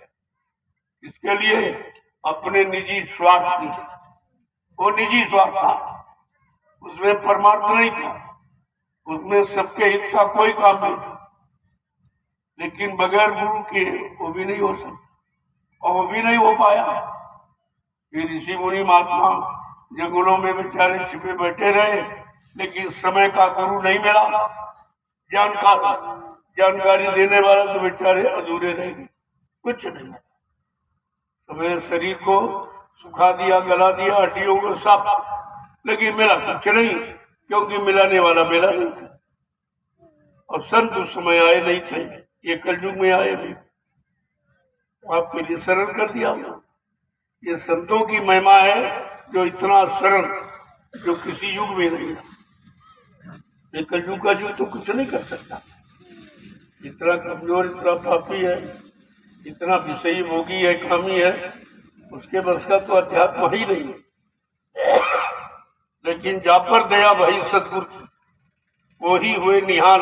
A: इसके लिए अपने निजी स्वार्थ की, वो निजी स्वार्थ था, उसमें परमार्थ नहीं था, उसमें सबके हित का कोई काम नहीं था। लेकिन बगैर गुरु के वो भी नहीं हो सकता, और वो भी नहीं हो पाया। ये ऋषि मुनि महात्मा जंगलों में बेचारे छिपे बैठे रहे, लेकिन समय का गुरु नहीं मिला। जानकारी देने वाला तो बेचारे अधूरे रह गए, कुछ नहीं। तो शरीर को सुखा दिया, गला दिया, हड्डियों को साफ, लेकिन मिला कुछ नहीं, क्योंकि मिलाने वाला मिला नहीं था। और संत उस समय आए नहीं थे, ये कलयुग में आए भी। आपके लिए सरल कर दिया हमने। ये संतों की महिमा है जो इतना सरल, जो किसी युग में नहीं है। ये कलयुग का युग तो कुछ नहीं कर सकता। इतना कमजोर, इतना पापी है, इतना विषयी भोगी है, कामी है, उसके बस का तो अध्यात्म ही नहीं है। लेकिन जा पर दया भई सदगुरु की, वो ही हुए निहाल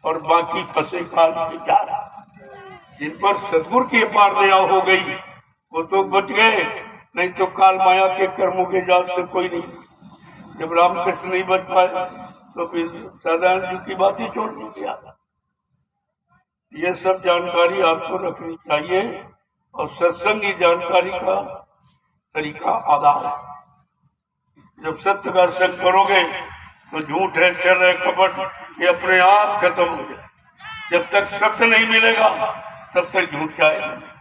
A: और बाकी फंसे काल के जाल। जिन पर सदगुरु की अपार दया हो गई वो तो बच गए, नहीं तो काल माया के कर्मों के जाल से कोई नहीं। जब रामकृष्ण नहीं बच पाए तो फिर साधारण जी की बात ही छोड़ दी गया। ये सब जानकारी आपको रखनी चाहिए, और सत्संग की जानकारी का तरीका आधार है। जब सत्य का दर्शन करोगे तो झूठ है, छल है, कपट ये अपने आप खत्म हो जाए। जब तक सत्य नहीं मिलेगा तब तक झूठ जाएगा नहीं।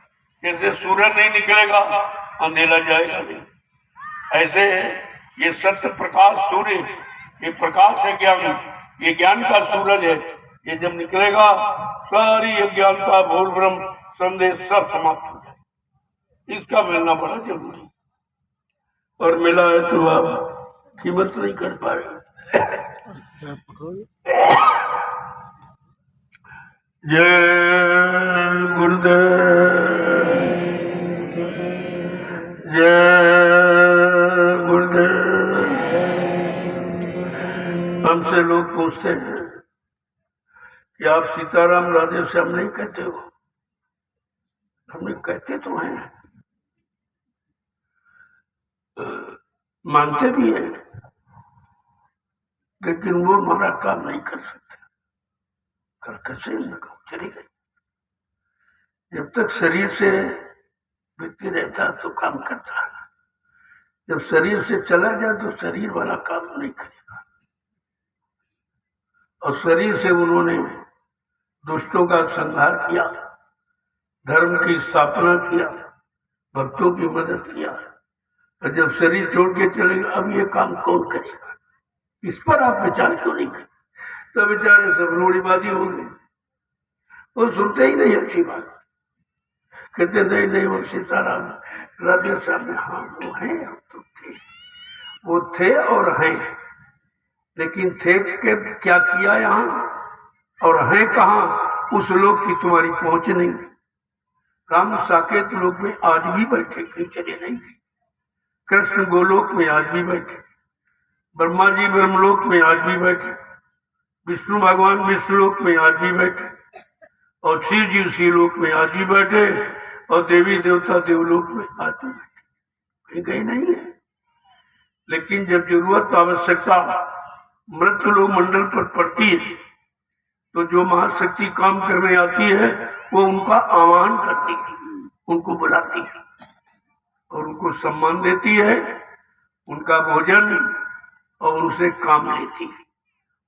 A: जैसे सूरज नहीं निकलेगा अंधेरा जाएगा नहीं, ऐसे ये सत्य प्रकाश सूर्य, ये प्रकाश है ज्ञान, ये ज्ञान का सूरज है। ये जब निकलेगा सारी अज्ञानता भूल भ्रम संदेश सब समाप्त हो जाए। इसका मिलना बड़ा जरूरी, और मिला है तो आप कीमत नहीं कर पा रहे। जय गुरुदेव, जय गुरुदेव। हमसे लोग पूछते हैं कि आप सीताराम राधे श्याम नहीं कहते हो? हमने कहते तो हैं, मानते भी हैं, लेकिन वो हमारा काम नहीं कर सकते। कर कैसे चली गई। जब तक शरीर से व्यक्ति रहता तो काम करता है, जब शरीर से चला जाए तो शरीर वाला काम नहीं करेगा। और शरीर से उन्होंने दुष्टों का संहार किया, धर्म की स्थापना किया, भक्तों की मदद किया। और जब शरीर छोड़ के चलेगा, अब ये काम कौन करेगा? इस पर आप विचार क्यों नहीं करते? तो बेचारे सब रूढ़ीवादी हो गए, वो सुनते ही नहीं अच्छी बात। कहते नहीं नहीं वो सीताराम राधे श्याम में, हाँ वो है, अब तो थे, वो थे और हैं, लेकिन थे के क्या किया यहाँ और हैं कहाँ, उस लोग की तुम्हारी पहुंच नहीं। राम साकेत लोक में आज भी बैठे, कहीं चले नहीं गए। कृष्ण गोलोक में आज भी बैठे, ब्रह्मा जी ब्रह्मलोक में आज भी बैठे, विष्णु भगवान विष्णुलोक में आज भी बैठे, और शिव जी शिवलोक में आज भी बैठे, और देवी देवता देवलोक में आज भी बैठे, कहीं गए नहीं है। लेकिन जब जरूरत आवश्यकता मृत्यु लोक मंडल पर पड़ती है, तो जो महाशक्ति काम करने आती है वो उनका आह्वान करती है, उनको बुलाती है और उनको सम्मान देती है, उनका भोजन और उनसे काम लेती है।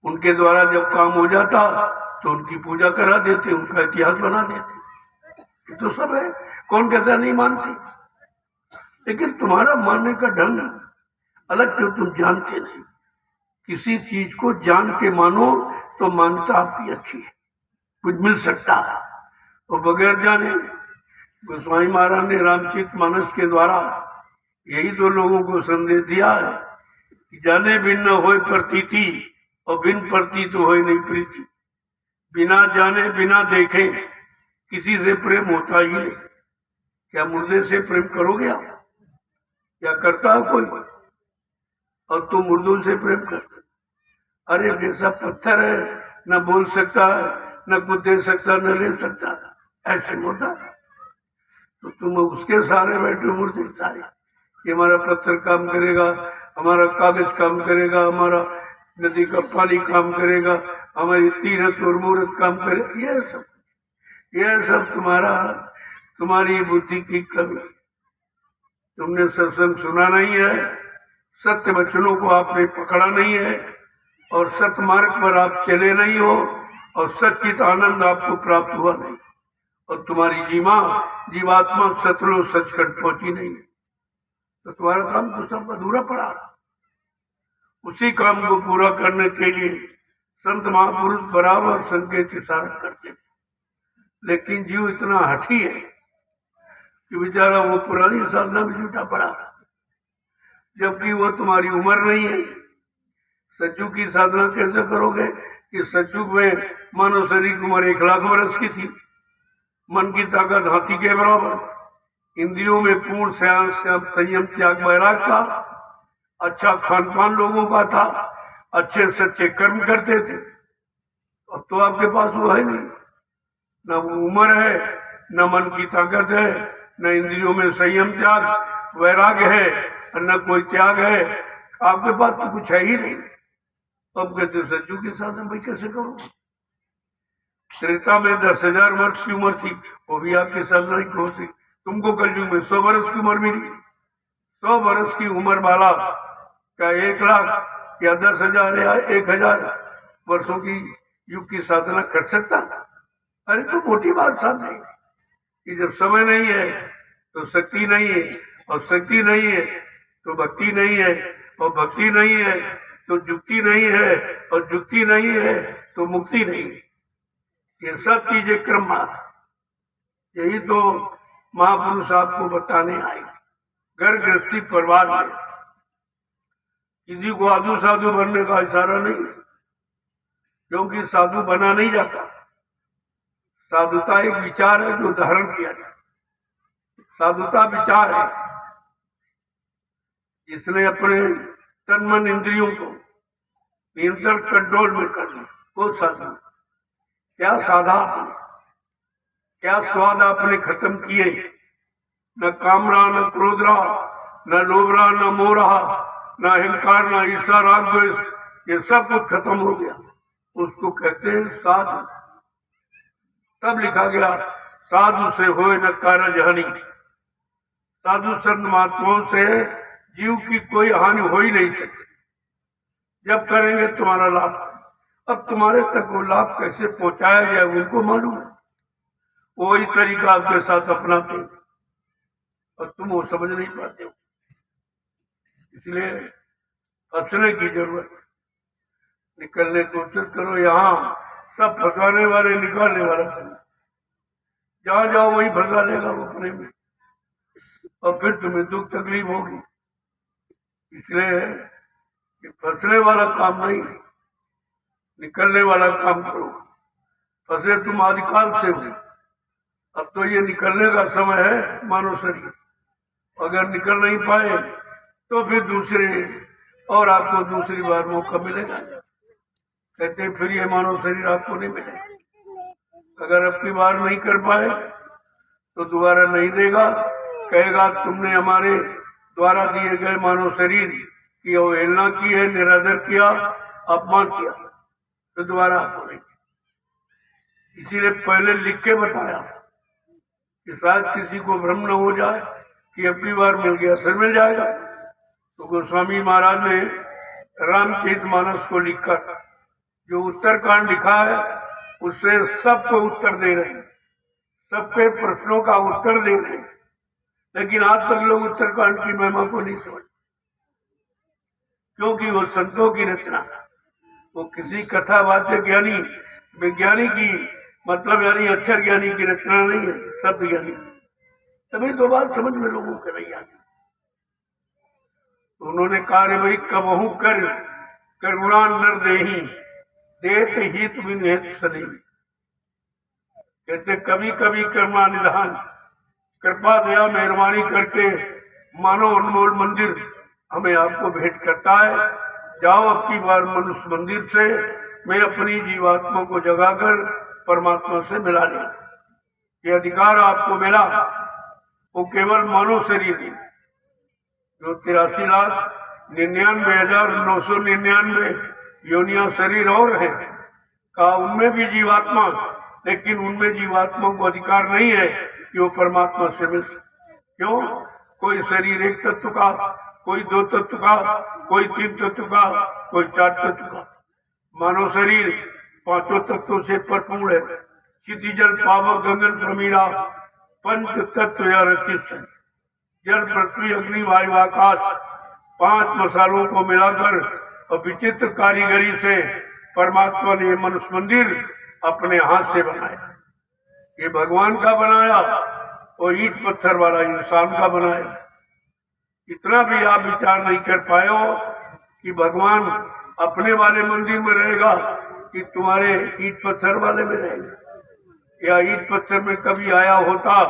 A: उनके द्वारा जब काम हो जाता तो उनकी पूजा करा देते, उनका इतिहास बना देते। ये तो सब है, कौन कहता नहीं मानते। लेकिन तुम्हारा मानने का ढंग अलग, क्यों? तुम जानते नहीं। किसी चीज को जान के मानो तो मान्यता आपकी अच्छी है, कुछ मिल सकता है। और बगैर जाने गोस्वामी महाराज ने रामचरितमानस के द्वारा यही तो लोगों को संदेश दिया है कि जाने बिन न होए प्रतीति, और बिन प्रतीत होए नहीं प्रीति। बिना जाने बिना देखे किसी से प्रेम होता ही नहीं। क्या मुर्दे से प्रेम करोगे आप? क्या करता है कोई? और तुम मुर्दों से प्रेम करते? अरे जैसा पत्थर है, न बोल सकता है, न कुछ दे सकता, न ले सकता, ऐसे मुर्दा। तो तुम उसके सहारे बैठे मुर्दे सारे, कि हमारा पत्थर काम करेगा, हमारा कागज काम करेगा, हमारा नदी का पानी काम करेगा, हमारी तीरथ और मूर्त काम करेगा। ये सब तुम्हारी बुद्धि की कमी। तुमने सत्संग सुना नहीं है, सत्य वचनों को आपने पकड़ा नहीं है, और सत्य मार्ग पर आप चले नहीं हो, और सच्चित आनंद आपको प्राप्त हुआ नहीं, और तुम्हारी जीवात्मा सतलो सचखंड पहुंची नहीं है। तो तुम्हारा काम तो सब अधूरा पड़ा। उसी काम को पूरा करने के लिए संत महापुरुष बराबर संकेत इशारा करते थे। लेकिन जीव इतना हठी है कि बेचारा वो पुरानी साधना में जुटा पड़ा, जबकि वो तुम्हारी उम्र नहीं है। सज्जू की साधना कैसे करोगे कि सज्जू में मानव शरीर की उम्र 1 लाख वर्ष की थी, मन की ताकत हाथी के बराबर, इंद्रियों में पूर्ण संयम त्याग वैराग था, अच्छा खान पान लोगों का था, अच्छे सच्चे कर्म करते थे। अब तो आपके पास वो है नहीं, न वो उम्र है, न मन की ताकत है, न इंद्रियों में संयम त्याग वैराग है, और न कोई त्याग है। आपके पास तो कुछ है ही नहीं। अब कहते सज्जू के साथ भाई कैसे करो? त्रेता में 10,000 वर्ष की उम्र थी, वो भी आपके साथ नहीं हो सकती। तुमको कलयुग में 100 वर्ष की उम्र मिली। 100 वर्ष की उम्र वाला क्या 1 लाख या 10,000 या 1,000 वर्षों की युग की साधना कर सकता? अरे तो मोटी बात सामने कि जब समय नहीं है तो शक्ति नहीं है, और शक्ति नहीं है तो भक्ति नहीं है, और भक्ति नहीं है तो जुक्ति नहीं है, और जुक्ति नहीं है तो मुक्ति नहीं है। ये सब चीजें क्रम है। यही तो महापुरुष आपको बताने आए। घर गृहस्थी परिवार में किसी को साधु साधु बनने का इशारा नहीं, क्योंकि साधु बना नहीं जाता। साधुता एक विचार है जो धारण किया जाए। साधुता विचार है, जिसने अपने तन मन इंद्रियों को नियंत्रण कंट्रोल में करना, वो साधु। क्या साधा आपने, क्या स्वाद आपने खत्म किए? न काम रहा, न क्रोध रहा, न लोभ रहा, न मोह रहा, न अहंकार, न ईर्ष्या, राग, द्वेष, ये सब कुछ खत्म हो गया। उसको कहते हैं साधु। तब लिखा गया साधु से होए न कारज हानि। साधु संत महात्माओं से जीव की कोई हानि हो ही नहीं सकती। जब करेंगे तुम्हारा लाभ। अब तुम्हारे तक वो लाभ कैसे पहुंचाया जाए उनको मालूम है। वही तरीका आपके साथ अपनाते और तुम वो समझ नहीं पाते हो। इसलिए फंसने की जरूरत, निकलने की कोशिश करो। यहाँ सब फंसाने वाले निकालने वाला करो। जहाँ जाओ वही फंसा लेगा वो अपने में, और फिर तुम्हें दुख तकलीफ होगी। इसलिए फंसने वाला काम नहीं, निकलने वाला काम करो। फंसे तुम आदिकाल से हो, अब तो ये निकलने का समय है मानव शरीर। अगर निकल नहीं पाए तो फिर दूसरे, और आपको दूसरी बार मौका मिलेगा। कहते फिर ये मानव शरीर आपको नहीं मिलेगा। अगर अब की बार नहीं कर पाए तो दोबारा नहीं देगा। कहेगा तुमने हमारे द्वारा दिए गए मानव शरीर की अवहेलना की है, निरादर किया, अपमान किया, तो दोबारा आपको नहीं। इसीलिए पहले लिख के बताया कि शायद किसी को भ्रम न हो जाए कि अब की बार मिल गया फिर मिल जाएगा। तो गोस्वामी महाराज ने रामचरितमानस को लिखकर जो उत्तरकांड लिखा है उससे सबको उत्तर दे रहे हैं, सबके प्रश्नों का उत्तर दे रहे हैं। लेकिन आज तक लोग उत्तरकांड की महिमा को नहीं समझ, क्योंकि वो संतों की रचना, वो किसी कथा वाद्य ज्ञानी विज्ञानी की, मतलब यानी अक्षर ज्ञानी की रचना नहीं है, शब्द ज्ञानी। तभी तो बात समझ में लोगों को नहीं आती। तो उन्होंने कहा भाई कबहू कर करुणा नर देही देत हित विनिहित सदी। कहते कभी कभी करुणा निधान, कृपा दया मेहरबानी करके मानो अनमोल मंदिर हमें आपको भेंट करता है। जाओ अब की बार मनुष्य मंदिर से मैं अपनी जीवात्मा को जगाकर परमात्मा से मिला लिया। ये अधिकार आपको मिला, वो केवल मानव शरीर ही जो 83,99,999 योनिया शरीर और है का, उनमें भी जीवात्मा, लेकिन उनमें जीवात्मा को अधिकार नहीं है कि वो परमात्मा से मिल सके। क्यों? कोई शरीर एक तत्व का, कोई दो तत्व का, कोई तीन तत्व का, कोई चार तत्व का। मानव शरीर पांचों तत्वों से भरपूर है। क्षिति जल पावक गगन समीरा पंच तत्व या रचित है। जल पृथ्वी अग्नि वायु आकाश 5 मसालों को मिलाकर और विचित्र कारीगरी से परमात्मा ने मनुष्य मंदिर अपने हाथ से बनाया। ये भगवान का बनाया और ईंट पत्थर वाला इंसान का बनाया। इतना भी आप विचार नहीं कर पाए हो कि भगवान अपने वाले मंदिर में रहेगा कि तुम्हारे ईंट पत्थर वाले में रहेगा। या ईंट पत्थर में कभी आया होता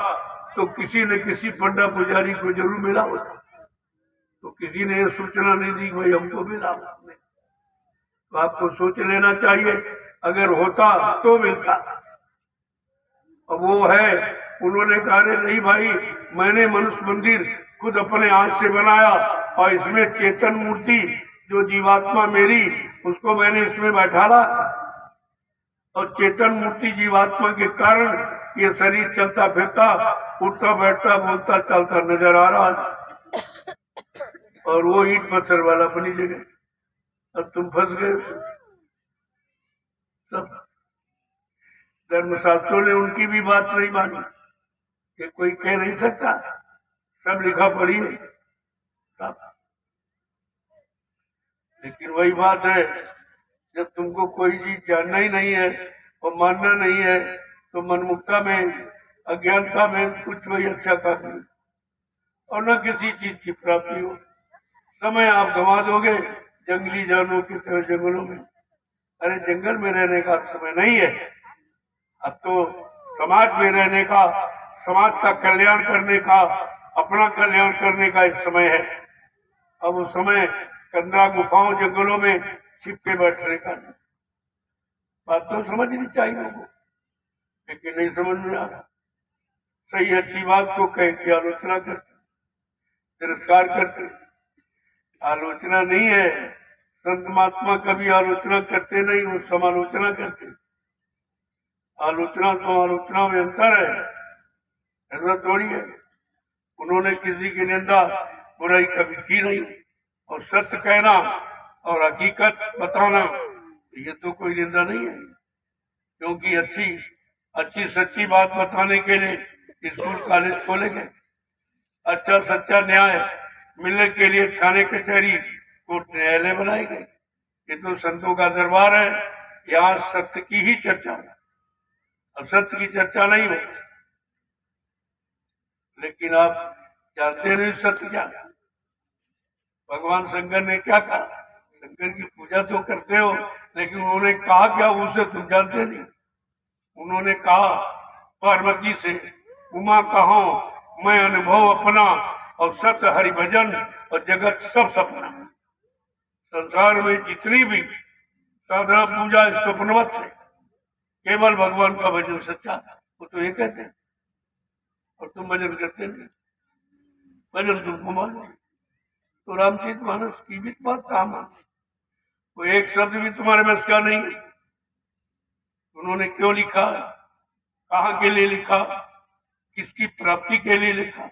A: तो किसी न किसी पंडा पुजारी को जरूर मिला होता। तो किसी ने सूचना नहीं दी भाई हमको मिला। तो आपको सोच लेना चाहिए, अगर होता तो मिलता। अब वो है, उन्होंने कहा नहीं भाई मैंने मनुष्य मंदिर खुद अपने हाथ से बनाया और इसमें चेतन मूर्ति जो जीवात्मा मेरी उसको मैंने इसमें बैठाला, और चेतन मूर्ति जीवात्मा के कारण ये शरीर चलता फिरता उठता बैठता बोलता चलता नजर आ रहा है। और वो ईंट पत्थर वाला अपनी जगह। अब तुम फंस गए। सब धर्मशास्त्रों ने उनकी भी बात नहीं मानी कि कोई कह नहीं सकता, सब लिखा पढ़ी है सब। लेकिन वही बात है, जब तुमको कोई चीज जानना ही नहीं है और मानना नहीं है तो मनमुक्ता में, अज्ञानता में कुछ वही अच्छा काम नहीं और न किसी चीज की प्राप्ति हो। समय आप गंवा दोगे जंगली जानवरों की तरह जंगलों में। अरे जंगल में रहने का समय नहीं है, अब तो समाज में रहने का, समाज का कल्याण करने का, अपना कल्याण करने का एक समय है। अब वो समय कंधा गुफाओं जंगलों में छिप के बैठने का नहीं। बात तो समझनी चाहिए लोगों, लेकिन नहीं समझ में आ रहा। सही अच्छी बात को कह के आलोचना करते, तिरस्कार करते। आलोचना नहीं है, संत महात्मा कभी आलोचना करते नहीं, वो समालोचना करते। आलोचना तो आलोचना में अंतर है, ऐसा थोड़ी है। उन्होंने किसी की निंदा बुराई कभी की नहीं, और सत्य कहना और हकीकत बताना ये तो कोई निंदा नहीं है। क्योंकि अच्छी सच्ची बात बताने के लिए स्कूल कॉलेज खोले गए, अच्छा सच्चा न्याय मिलने के लिए थाने कचहरी कोर्ट न्यायालय बनाए गए। ये तो संतों का दरबार है, यहाँ सत्य की ही चर्चा है, असत्य की चर्चा नहीं होती। लेकिन आप जानते नहीं सत्य क्या। भगवान शंकर ने क्या कहा? शंकर की पूजा तो करते हो, लेकिन उन्होंने कहा क्या उसे तुम जानते नहीं। उन्होंने कहा पार्वती से, उमा कहो मैं अनुभव अपना और सत्य हरि भजन और जगत सब सपना। संसार में जितनी भी साधना पूजा स्वप्नवत है, केवल भगवान का भजन सच्चा। वो तो ये कहते हैं और तुम भजन करते नहीं, भजन तुमको मालूम। तो रामचरितमानस की भी बात कहा मान, वो एक शब्द भी तुम्हारे में इसका नहीं। उन्होंने क्यों लिखा, कहाँ के लिए लिखा, किसकी प्राप्ति के लिए लिखा,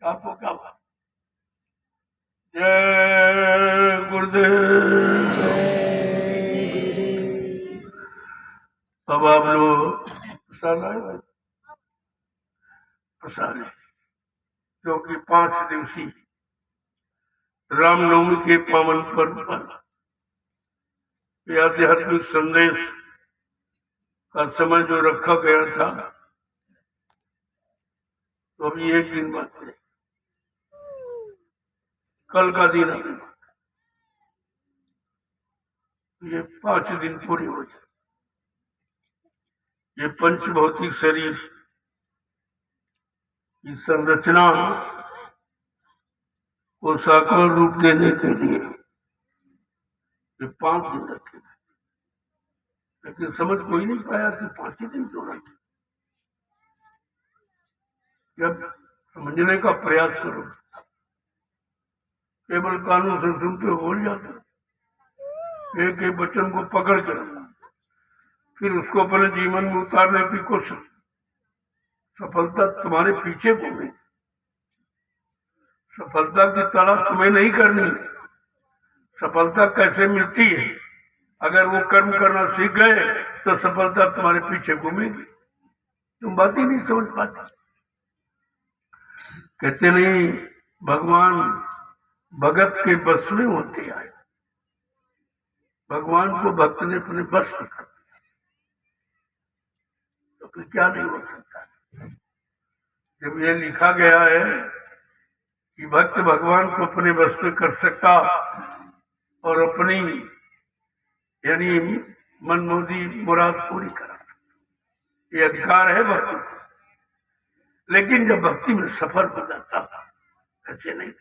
A: आपको क्या बात। जय गुरुदेव। अब आप लोग प्रसाद है, जो कि 5 दिवसीय रामनवमी के पावन पर्व पर आध्यात्मिक संदेश का समय जो रखा गया था, तो अभी एक दिन बाकी है, कल का दिन है, ये 5 दिन पूरी हो जाए। ये पंच भौतिक शरीर की संरचना को साकार रूप देने के लिए ये 5 दिन रखे, लेकिन समझ कोई नहीं पाया कि 5 ही दिन क्यों रखे। जब समझने का प्रयास करो, केवल कानून से सुनते हो भूल जाते, एक एक वचन को पकड़ कर फिर उसको अपने जीवन में उतारने की कोशिश, सफलता तुम्हारे पीछे घूमे। सफलता की तलाश तुम्हें नहीं करनी। सफलता कैसे मिलती है? अगर वो कर्म करना सीख गए तो सफलता तुम्हारे पीछे घूमेगी। तुम बात ही नहीं समझ पाते। कहते नहीं भगवान भगत के बस में होते आए, भगवान को भक्त ने अपने बस में कर दिया, तो फिर क्या नहीं हो सकता। जब ये लिखा गया है कि भक्त भगवान को अपने बस में कर सकता और अपनी यानी मनमोदी मुराद पूरी करा, ये अधिकार है भक्ति को। लेकिन जब भक्ति में सफल हो जाता, ऐसे नहीं,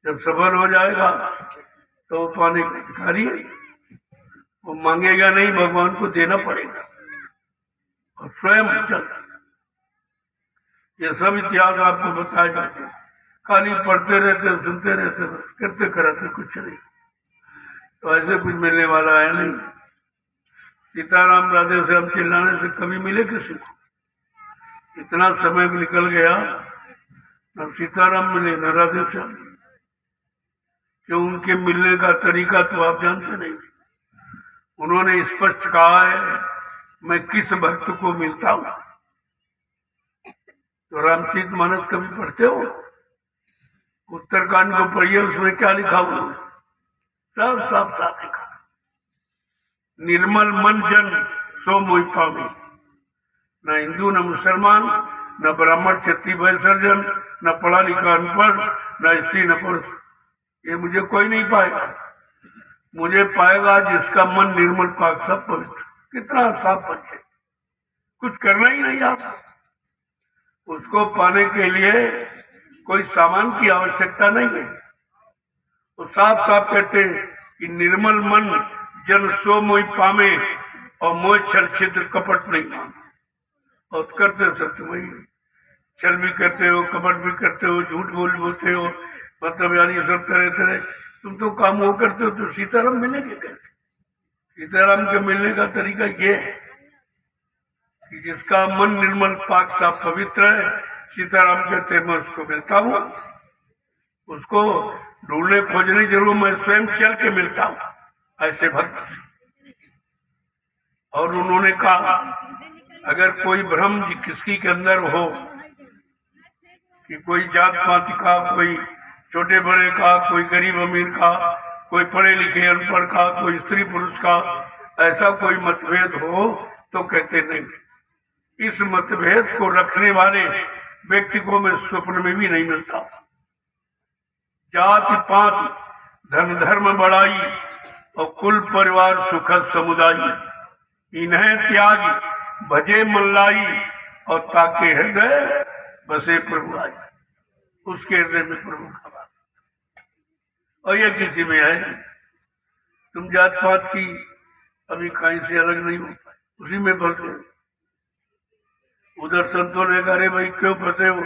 A: जब सफल हो जाएगा तो पाने का अधिकारी है, वो मांगेगा नहीं, भगवान को देना पड़ेगा और स्वयं चलता। ये सब इतिहास आपको बताया जाते, खाली पढ़ते रहते, सुनते रहते, करते कराते कुछ नहीं। तो ऐसे कुछ मिलने वाला है नहीं। सीताराम राधे से हम चिल्लाने से कभी मिले किसी को? इतना समय निकल गया, न सीताराम मिले न राधे श्याम। क्यों? उनके मिलने का तरीका तो आप जानते नहीं। उन्होंने स्पष्ट कहा है मैं किस भक्त को मिलता हूं। तो रामचरितमानस कभी पढ़ते हो? उत्तरकांड को पढ़िए, उसमें क्या लिखा हुआ? सब साफ साफ लिखा, निर्मल मन जन सो मोहि पावे। न हिंदू न मुसलमान, न ब्राह्मण क्षत्रिय वैसर्जन, न पढ़ा लिखा अनपढ़, न स्त्री न पुरुष, ये मुझे कोई नहीं पाएगा। मुझे पाएगा जिसका मन निर्मल पाक सब पवित्र। कितना साफ बच्चे, कुछ करना ही नहीं आता। उसको पाने के लिए कोई सामान की आवश्यकता नहीं है। वो साफ साफ कहते हैं कि निर्मल मन जन सो मोहि पामे, और मोह छल छिद्र कपट नहीं माने। और करते हो सत्यमयी, छल भी करते हो, कपट भी करते हो, झूठ बोलते हो, मतलब यानी सब तरह तरह तुम तो काम वो करते हो। तो सीताराम मिलेंगे कैसे? सीताराम के मिलने का तरीका ये है कि जिसका मन निर्मल पाक साफ पवित्र है, सीताराम कहते मैं उसको मिलता हूँ। उसको ढूंढने खोजने की जरूर, मैं स्वयं चल के मिलता हूँ ऐसे भक्त से। और उन्होंने कहा अगर कोई भ्रम किसी के अंदर हो कि कोई जात पात का, कोई छोटे बड़े का, कोई गरीब अमीर का, कोई पढ़े लिखे अनपढ़ का, कोई स्त्री पुरुष का, ऐसा कोई मतभेद हो, तो कहते नहीं, इस मतभेद को रखने वाले व्यक्ति को मैं स्वप्न में भी नहीं मिलता। जाति पात धन धर्म बढ़ाई, और कुल परिवार सुखद समुदायी, इन्हें त्याग भजे मल्लाई, और ताके हृदय बसे प्रभु आई। उसके हृदय में प्रभु का बात, और ये किसी में है नहीं। तुम जात पात की अभी कहीं से अलग नहीं हो पाए, उसी में फंस गए। उधर संतों ने कहा भाई क्यों फंसे हो,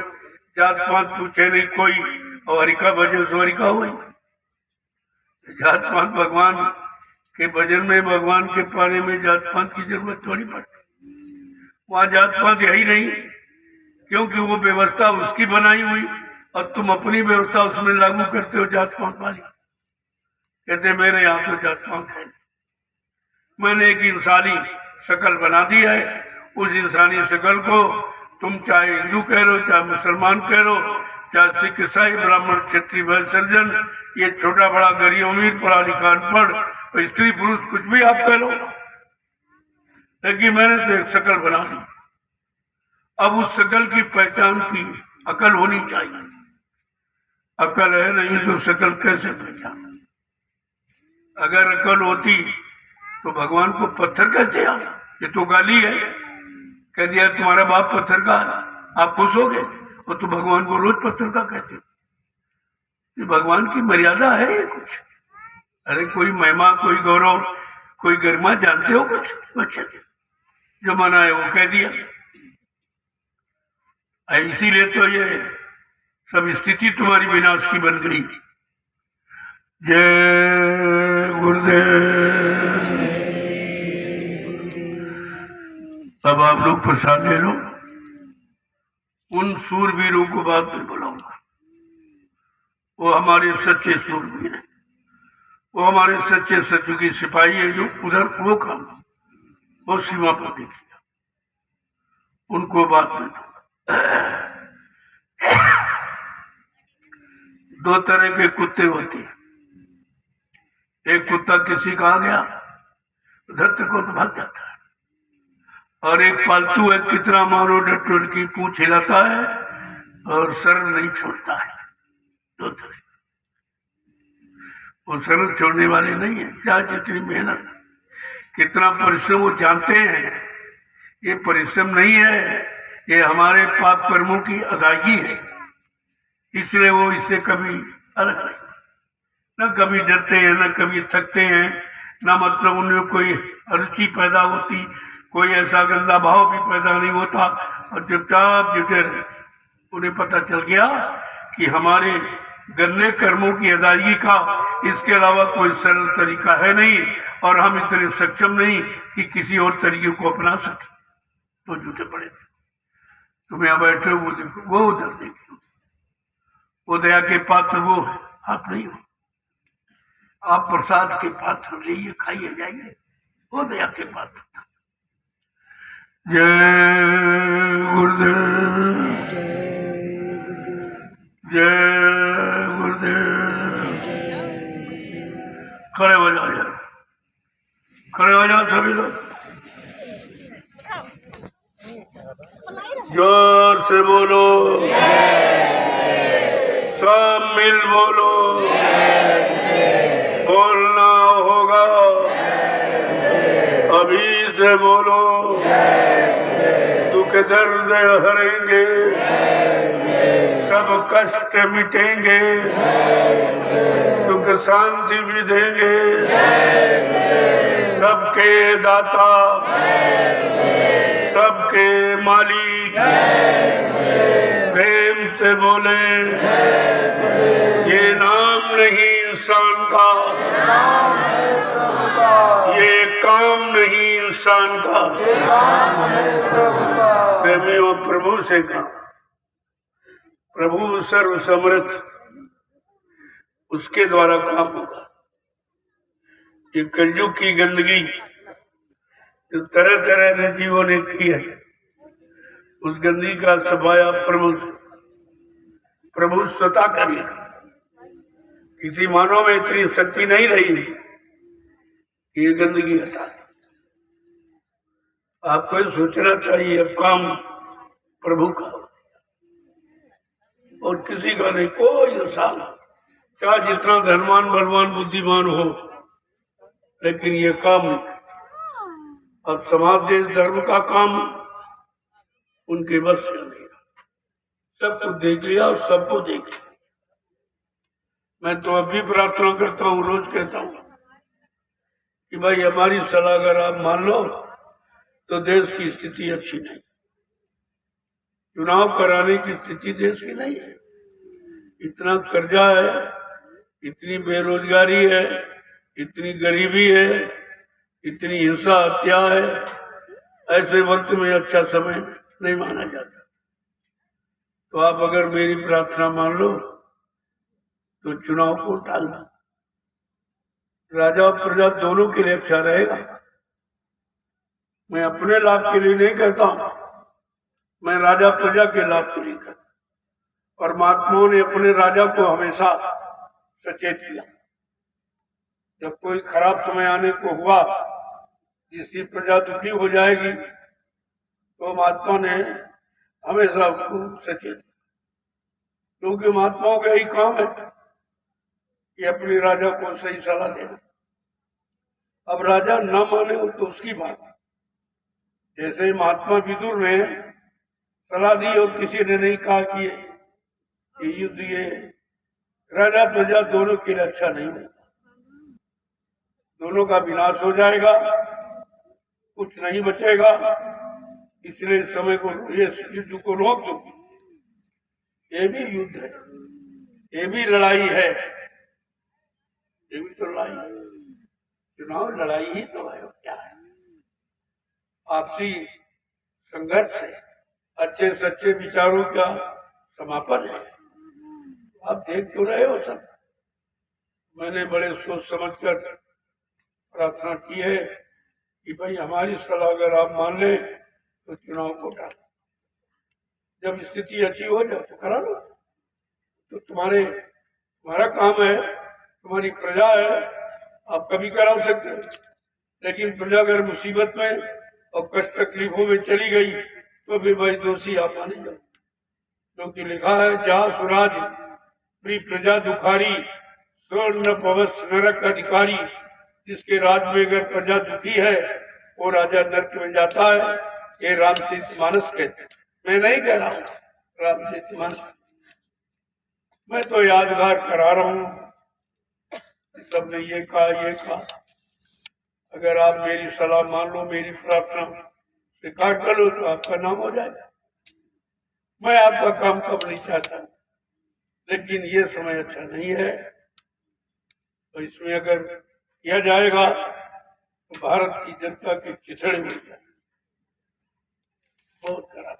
A: जात पात पूछे नहीं कोई, और हरिका भजन सो हरिका हुई। जात पात भगवान के भजन में, भगवान के पाने में जात पात की जरूरत थोड़ी पड़ती। वहां जात पात है ही नहीं, क्योंकि वो व्यवस्था उसकी बनाई हुई, और तुम अपनी व्यवस्था उसमें लागू करते हो जात पात वाली। कहते मेरे यहाँ तो जात पात है। मैंने एक इंसानी शकल बना दी है, उस इंसानी शकल को तुम चाहे हिंदू कह लो, चाहे मुसलमान कह लो, चाहे सिख ईसाई ब्राह्मण क्षत्रिय वैसर्जन, ये छोटा बड़ा गरीब अमीर पढ़ा लिखा अनपढ़ स्त्री पुरुष कुछ भी आप कह लो, लेकिन मैंने तो एक शकल बना दी। अब उस शकल की पहचान की अकल होनी चाहिए। अकल है नहीं तो शकल कैसे पहचान? अगर अकल होती तो भगवान को पत्थर कैसे आता? ये तो गाली है। कह दिया तुम्हारा बाप पत्थर का, आप खुश हो गए, और तो भगवान को रोज पत्थर का कहते हो। ये भगवान की मर्यादा है ये कुछ? अरे कोई महिमा, कोई गौरव, कोई गरिमा जानते हो कुछ बच्चे के? जो मना है वो कह दिया। इसीलिए तो ये सब स्थिति तुम्हारी विनाश की बन गई। जय गुरुदेव। अब आप लोग प्रसाद ले लो। उन सूरवीरों को बाद में बुलाऊंगा, वो हमारे सच्चे सूरवीर हैं, वो हमारे सच्चे सच्चू की सिपाही है, जो उधर वो काम वो सीमा पर देखिए, उनको बाद में दूंगा। दो तरह के कुत्ते होते हैं। एक कुत्ता किसी का आ गया धरती को तो भाग जाता है, और एक पालतू है, कितना मारो डटोर की पूंछ हिलाता है और सर नहीं छोड़ता है। दो तरह। वो सर छोड़ने वाले नहीं है, चाहे जितनी मेहनत कितना परिश्रम वो जानते हैं, ये परिश्रम नहीं है, ये हमारे पाप कर्मों की अदायगी है। इसलिए वो इससे कभी अलग नहीं, न कभी डरते हैं, न कभी थकते हैं, न मतलब उनमें कोई रुचि पैदा होती, कोई ऐसा गंदा भाव भी पैदा नहीं होता, और चुपचाप जुटे रहते। उन्हें पता चल गया कि हमारे गंदे कर्मों की अदायगी का इसके अलावा कोई सरल तरीका है नहीं, और हम इतने सक्षम नहीं कि किसी और तरीके को अपना सके, तो जुटे पड़े। तुम यहाँ बैठे हो, वो देखो, वो उधर देखो, वो दया के पात्र वो है, आप नहीं हो। आप प्रसाद के पात्र लीजिए, खाइए, जाइए। वो दया के पात्र था। जय गुरुदेव, जय गुरुदेव। खड़े हो जाओ यार, खड़े हो जाओ सभी लोग, जोर से बोलो, सब मिल बोलो, बोलना होगा, अभी से बोलो, दुख दर्द हरेंगे, सब कष्ट मिटेंगे, सुख शांति भी देंगे, सबके दाता, सबके मालिक, प्रेम से बोले, ये नाम नहीं इंसान का, ये काम नहीं इंसान का, प्रेमियों प्रभु से कहा, प्रभु सर्व समर्थ, उसके द्वारा काम होगा। ये कलयुग की गंदगी जो तरह तरह के जीवों ने की है, उस गंदगी का सफाया प्रभु स्वतः करिए। किसी मानव में इतनी शक्ति नहीं रही कि ये गंदगी हटा। आपको सोचना चाहिए अब काम प्रभु का और किसी का नहीं। कोई इंसान चाहे जितना धनवान बलवान बुद्धिमान हो, लेकिन ये काम नहीं। अब समाज देश धर्म का काम उनके बस से नहीं। सब कुछ देख लिया और सबको देख लिया। मैं तो अभी प्रार्थना करता हूँ, रोज कहता हूँ कि भाई हमारी सलाह अगर आप मान लो तो देश की स्थिति अच्छी नहीं। चुनाव कराने की स्थिति देश की नहीं है। इतना कर्जा है, इतनी बेरोजगारी है, इतनी गरीबी है, इतनी हिंसा हत्या है। ऐसे वक्त में अच्छा समय नहीं माना जाता। तो आप अगर मेरी प्रार्थना मान लो तो चुनाव को टालना। राजा और प्रजा दोनों के लिए अच्छा रहेगा। मैं अपने लाभ के लिए नहीं कहता हूं, मैं राजा प्रजा के लाभ के लिए कहता। परमात्माओं ने अपने राजा को हमेशा सचेत किया। जब कोई खराब समय आने को हुआ, जिसकी प्रजा दुखी हो जाएगी, तो महात्मा ने हमेशा उसको सचेत, क्योंकि महात्माओं का यही काम है कि अपने राजा को सही सलाह देना। अब राजा न माने तो उसकी बात है। जैसे महात्मा विदुर ने सलाह दी और किसी ने नहीं कहा कि युद्ध ये राजा प्रजा दोनों के लिए अच्छा नहीं होगा, दोनों का विनाश हो जाएगा, कुछ नहीं बचेगा। इसलिए समय को ये युद्ध को रोक दो। ये भी युद्ध है, ये भी लड़ाई है, ये भी तो लड़ाई है। चुनाव लड़ाई ही तो है, क्या है? आपसी संघर्ष है, अच्छे सच्चे विचारों का समापन है। आप देख तो रहे हो सब। मैंने बड़े सोच समझकर प्रार्थना की है कि भाई हमारी सलाह अगर आप मान लें तो चुनाव को टालो। जब स्थिति अच्छी हो जाए तो करा लो। तो तुम्हारा काम है, तुम्हारी प्रजा है, आप कभी करा सकते हो। लेकिन प्रजा अगर मुसीबत में और कष्ट तकलीफों में चली गई तो भी भाई दोषी आप माने जाओ। क्योंकि लिखा है, जहाँ सुराज प्री प्रजा दुखारी, स्वर्ण पवस नरक अधिकारी। जिसके राज में अगर प्रजा दुखी है वो राजा नरक में जाता है। ये रामचरितमानस कहते, मैं नहीं कह रहा हूँ, रामचरितमानस। मैं तो यादगार करा रहा हूँ, सबने ये कहा। अगर आप मेरी सलाह मान लो, मेरी प्रार्थना स्वीकार कर लो तो आपका नाम हो जाएगा। मैं आपका काम कब नहीं चाहता, लेकिन ये समय अच्छा नहीं है। तो इसमें अगर किया जाएगा तो भारत की जनता के चिथड़े मिल जाए। बहुत खराब,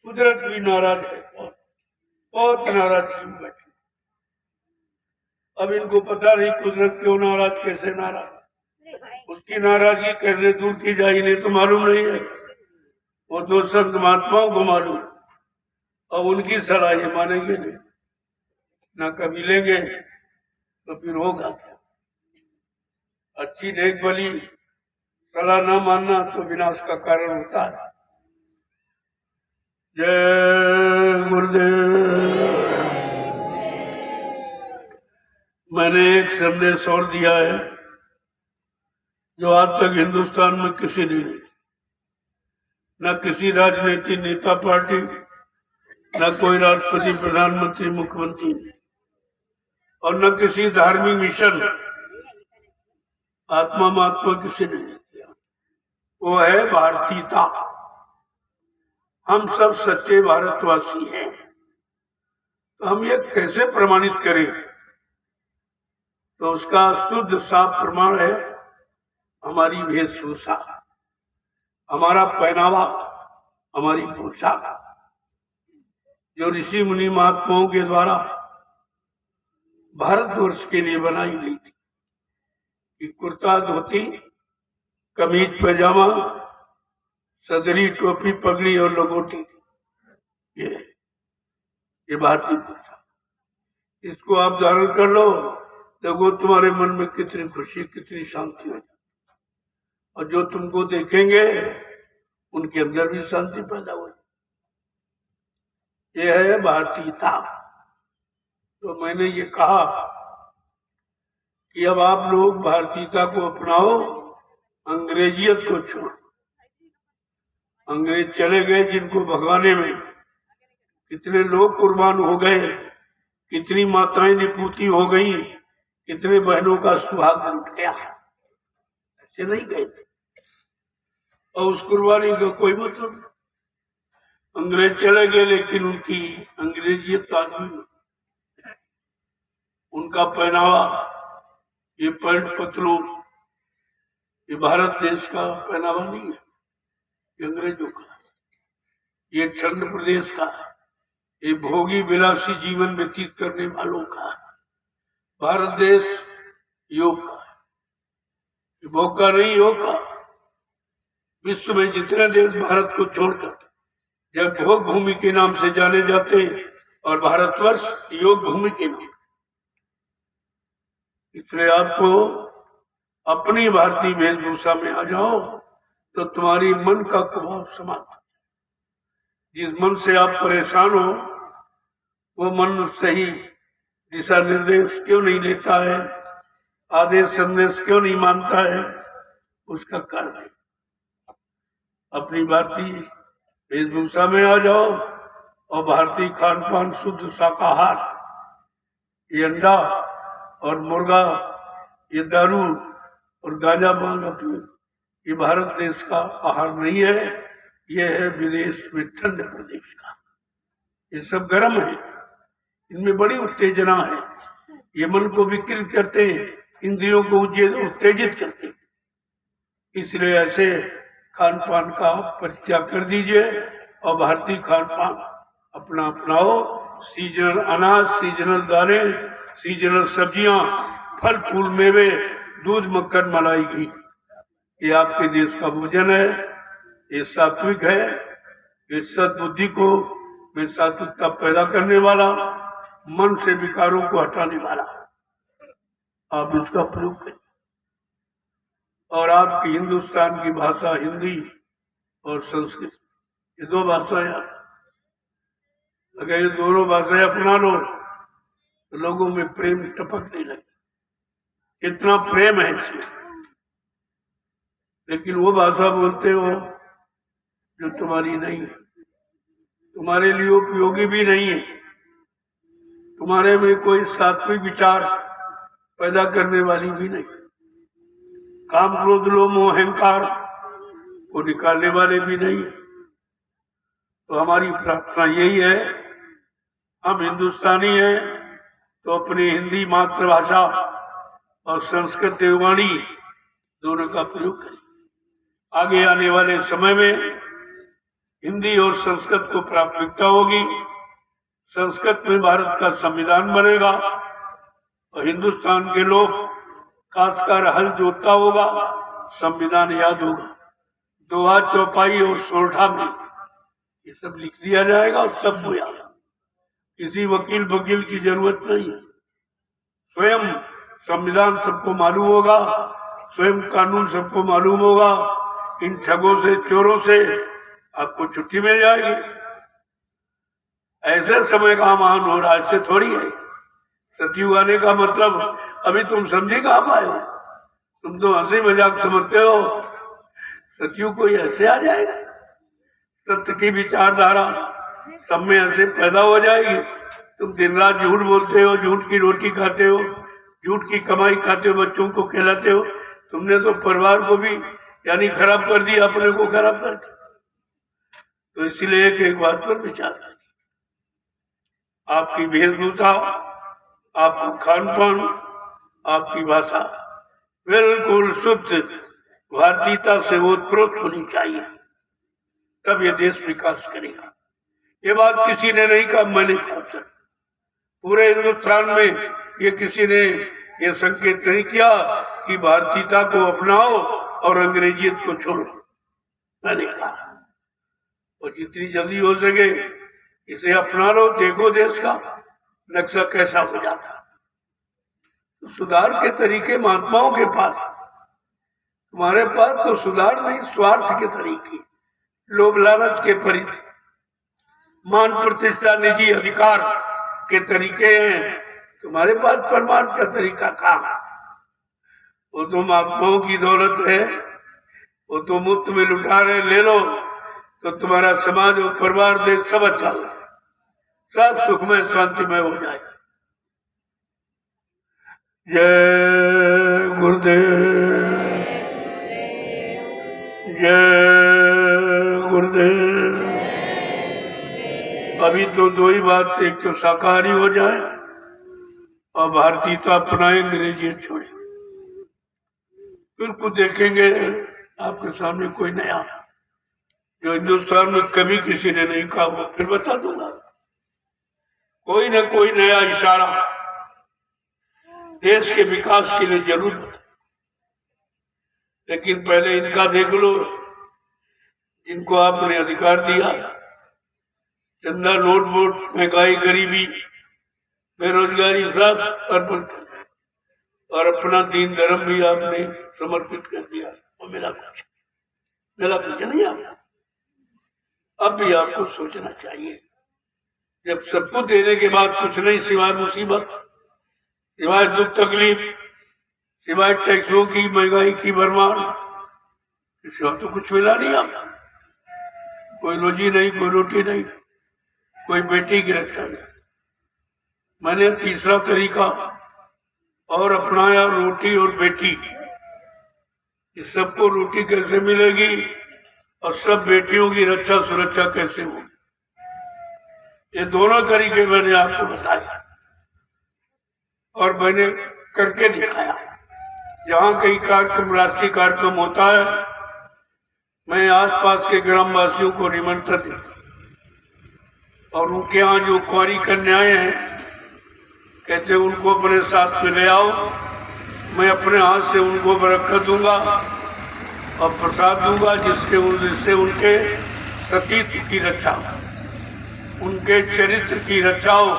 A: कुदरत भी नाराज है, बहुत नाराजगी में बैठी। अब इनको पता नहीं कुदरत क्यों नाराज, कैसे नाराज। उसकी नाराजगी कैसे दूर की जाए इन्हें तो मालूम नहीं है, वो तो संत महात्माओं को मालूम, और उनकी सलाह ये मानेंगे नहीं, ना कभी लेंगे तो फिर होगा क्या। अच्छी नेक भली सलाह न मानना तो विनाश का कारण होता है। जय गुरुदेव। मैंने एक संदेश और दिया है जो आज तक हिंदुस्तान में किसी ने नहीं, न किसी राजनीतिक नेता पार्टी, न कोई राष्ट्रपति प्रधानमंत्री मुख्यमंत्री, और न किसी धार्मिक मिशन आत्मा महात्मा किसी ने नहीं किया। वो है भारतीयता। हम सब सच्चे भारतवासी हैं। तो हम ये कैसे प्रमाणित करें? तो उसका शुद्ध साफ प्रमाण है हमारी वेशभूषा, हमारा पहनावा, हमारी पोशाक, जो ऋषि मुनि महात्माओं के द्वारा भारतवर्ष के लिए बनाई गई थी कि कुर्ता धोती, कमीज पैजामा, सदरी टोपी पगड़ी और लंगोटी, ये भारतीय पोशाक। इसको आप धारण कर लो तो वो तुम्हारे मन में कितनी खुशी, कितनी शांति हो जाए, और जो तुमको देखेंगे उनके अंदर भी शांति पैदा हो। ये है भारतीयता। तो मैंने ये कहा कि अब आप लोग भारतीयता को अपनाओ, अंग्रेजियत को छोड़ो। अंग्रेज चले गए जिनको भगाने में कितने लोग कुर्बान हो गए, कितनी माताएं निपूती हो गई, कितने बहनों का सुहाग लूट गया। ऐसे नहीं गए थे, और उस कुर्बानी का कोई मतलब नहीं। अंग्रेज चले गए लेकिन उनकी अंग्रेजियत आज भी, उनका पहनावा, ये पैंट पतलून, ये भारत देश का पहनावा नहीं है, ये अंग्रेजों का, ये ठंड प्रदेश का है, ये भोगी विलासी जीवन व्यतीत करने वालों का है। भारत देश योग का है, ये भोग का नहीं, योग का। विश्व में जितने देश भारत को छोड़कर जब भोग भूमि के नाम से जाने जाते हैं, और भारतवर्ष योग भूमि के नाम। इसलिए आपको अपनी भारतीय वेशभूषा में आ जाओ तो तुम्हारी मन का प्रभाव समाप्त। जिस मन से आप परेशान हो वो मन सही दिशा निर्देश क्यों नहीं लेता है, आदेश संदेश क्यों नहीं मानता है, उसका कारण है अपनी भारतीय वेशभूषा में आ जाओ, और भारतीय खान पान शुद्ध शाकाहार, ये अंडा और मुर्गा, ये दारू और गांजा भांग, ये भारत देश का आहार नहीं है, ये है विदेश में ठंड प्रदेश का। ये सब गर्म है, इनमें बड़ी उत्तेजना है, ये मन को विकृत करते हैं, इंद्रियों को उत्तेजित करते हैं। इसलिए ऐसे खान पान का परित्याग कर दीजिए और भारतीय खान पान अपना अपनाओ। सीजनल अनाज, सीजनल दालें, सीजनल सब्जियां, फल फूल, मेवे, दूध, मक्खन, मलाई, घी, ये आपके देश का भोजन है। ये सात्विक है, ये सद्बुद्धि को में सात्विकता पैदा करने वाला, मन से विकारों को हटाने वाला। आप इसका प्रयोग करें। और आपकी हिंदुस्तान की भाषा हिंदी और संस्कृत, ये दो भाषाएं, अगर ये दोनों भाषाएं अपना लो तो लोगों में प्रेम टपकने लगे। इतना प्रेम है इसमें, लेकिन वो भाषा बोलते हो जो तुम्हारी नहीं है, तुम्हारे लिए उपयोगी भी नहीं है, तुम्हारे में कोई सात्विक विचार पैदा करने वाली भी नहीं, काम क्रोध लोभ मोह अहंकार को निकालने वाले भी नहीं। तो हमारी प्रार्थना यही है, हम हिंदुस्तानी हैं तो अपनी हिंदी मातृभाषा और संस्कृत देववाणी दोनों का प्रयोग करें। आगे आने वाले समय में हिंदी और संस्कृत को प्राथमिकता होगी। संस्कृत में भारत का संविधान बनेगा और हिंदुस्तान के लोग काश का हल जोतता होगा, संविधान याद होगा, दोहा चौपाई और सोरठा में ये सब लिख दिया जाएगा और सबको याद। किसी वकील की जरूरत नहीं है, स्वयं संविधान सबको मालूम होगा, स्वयं कानून सबको मालूम होगा। इन ठगों से, चोरों से आपको छुट्टी मिल जाएगी। ऐसे समय का आह्वान हो रहा है, ऐसे थोड़ी है। सतयुग आने का मतलब अभी तुम समझे कहाँ पाए हो? तुम तो हंसी मजाक समझते हो। सतयुग कोई ऐसे आ जाएगा? सत्य की विचारधारा सब में ऐसे पैदा हो जाएगी। तुम दिन रात झूठ बोलते हो, झूठ की रोटी खाते हो, झूठ की कमाई खाते हो, बच्चों को खिलाते हो। तुमने तो परिवार को भी यानी खराब कर दिया, अपने को खराब करके। तो इसलिए एक बात पर विचार करिए। आपकी वेशभूषा, आपका खान पान, आपकी भाषा बिल्कुल शुद्ध भारतीयता से ओतप्रोत होनी चाहिए, तब ये देश विकास करेगा। ये बात किसी ने नहीं कहा, मैंने कहा सर। पूरे हिंदुस्तान में ये किसी ने ये संकेत नहीं किया कि भारतीयता को अपनाओ और अंग्रेजियत को छोड़ो। मैंने कहा और जितनी जल्दी हो सके इसे अपना लो, देखो देश का नक्शा कैसा हो जाता। तो सुधार के तरीके महात्माओं के पास, तुम्हारे पास तो सुधार नहीं, स्वार्थ के तरीके, लोभ लालच के परिधि, मान प्रतिष्ठा, निजी अधिकार के तरीके हैं। तुम्हारे पास परमार्थ का तरीका कहाँ? वो तो महात्माओं की दौलत है, वो तो मुफ्त में लुटा रहे, ले लो तो तुम्हारा समाज और परिवार, देश सब अच्छा हो जाए, सब सुखमय शांतिमय हो जाए। जय गुरुदेव, जय गुरुदेव। अभी तो दो ही बात, एक तो शाकाहारी हो जाए और भारतीयता अपनाए, अंग्रेजियत छोड़े। फिर कुछ देखेंगे आपके सामने कोई नया जो हिंदुस्तान में कभी किसी ने नहीं कहा, वो फिर बता दूंगा। कोई न कोई नया इशारा देश के विकास के लिए जरूर बता। लेकिन पहले इनका देख लो, जिनको आपने अधिकार दिया, चंदा, नोट वोट, महंगाई, गरीबी, बेरोजगारी सब अर्पण कर दिया और अपना दीन धर्म भी आपने समर्पित कर दिया। और मिला कुछ नहीं आपको। अब भी आपको सोचना चाहिए, जब सबको देने के बाद कुछ नहीं सिवाय मुसीबत, सिवाय दुख तकलीफ, सिवाय टैक्सों की, महंगाई की भरमार, इस वक्त तो कुछ मिला नहीं आपको। कोई रोजी नहीं, कोई रोटी नहीं, कोई बेटी की रक्षा नहीं। मैंने तीसरा तरीका और अपनाया, रोटी और बेटी। इस सबको रोटी कैसे मिलेगी और सब बेटियों की रक्षा सुरक्षा कैसे होगी, ये दोनों तरीके मैंने आपको बताए और मैंने करके दिखाया। जहाँ कई कार्यक्रम, राष्ट्रीय कार्यक्रम होता है, मैं आसपास के ग्रामवासियों को निमंत्रण देता और उनके यहाँ जो कुंवारी कन्याएं हैं, कहते उनको अपने साथ में ले आओ, मैं अपने हाथ से उनको बरकत दूंगा और प्रसाद दूंगा, जिससे उनके सतीत्व की रक्षा हो, उनके चरित्र की रक्षा हो।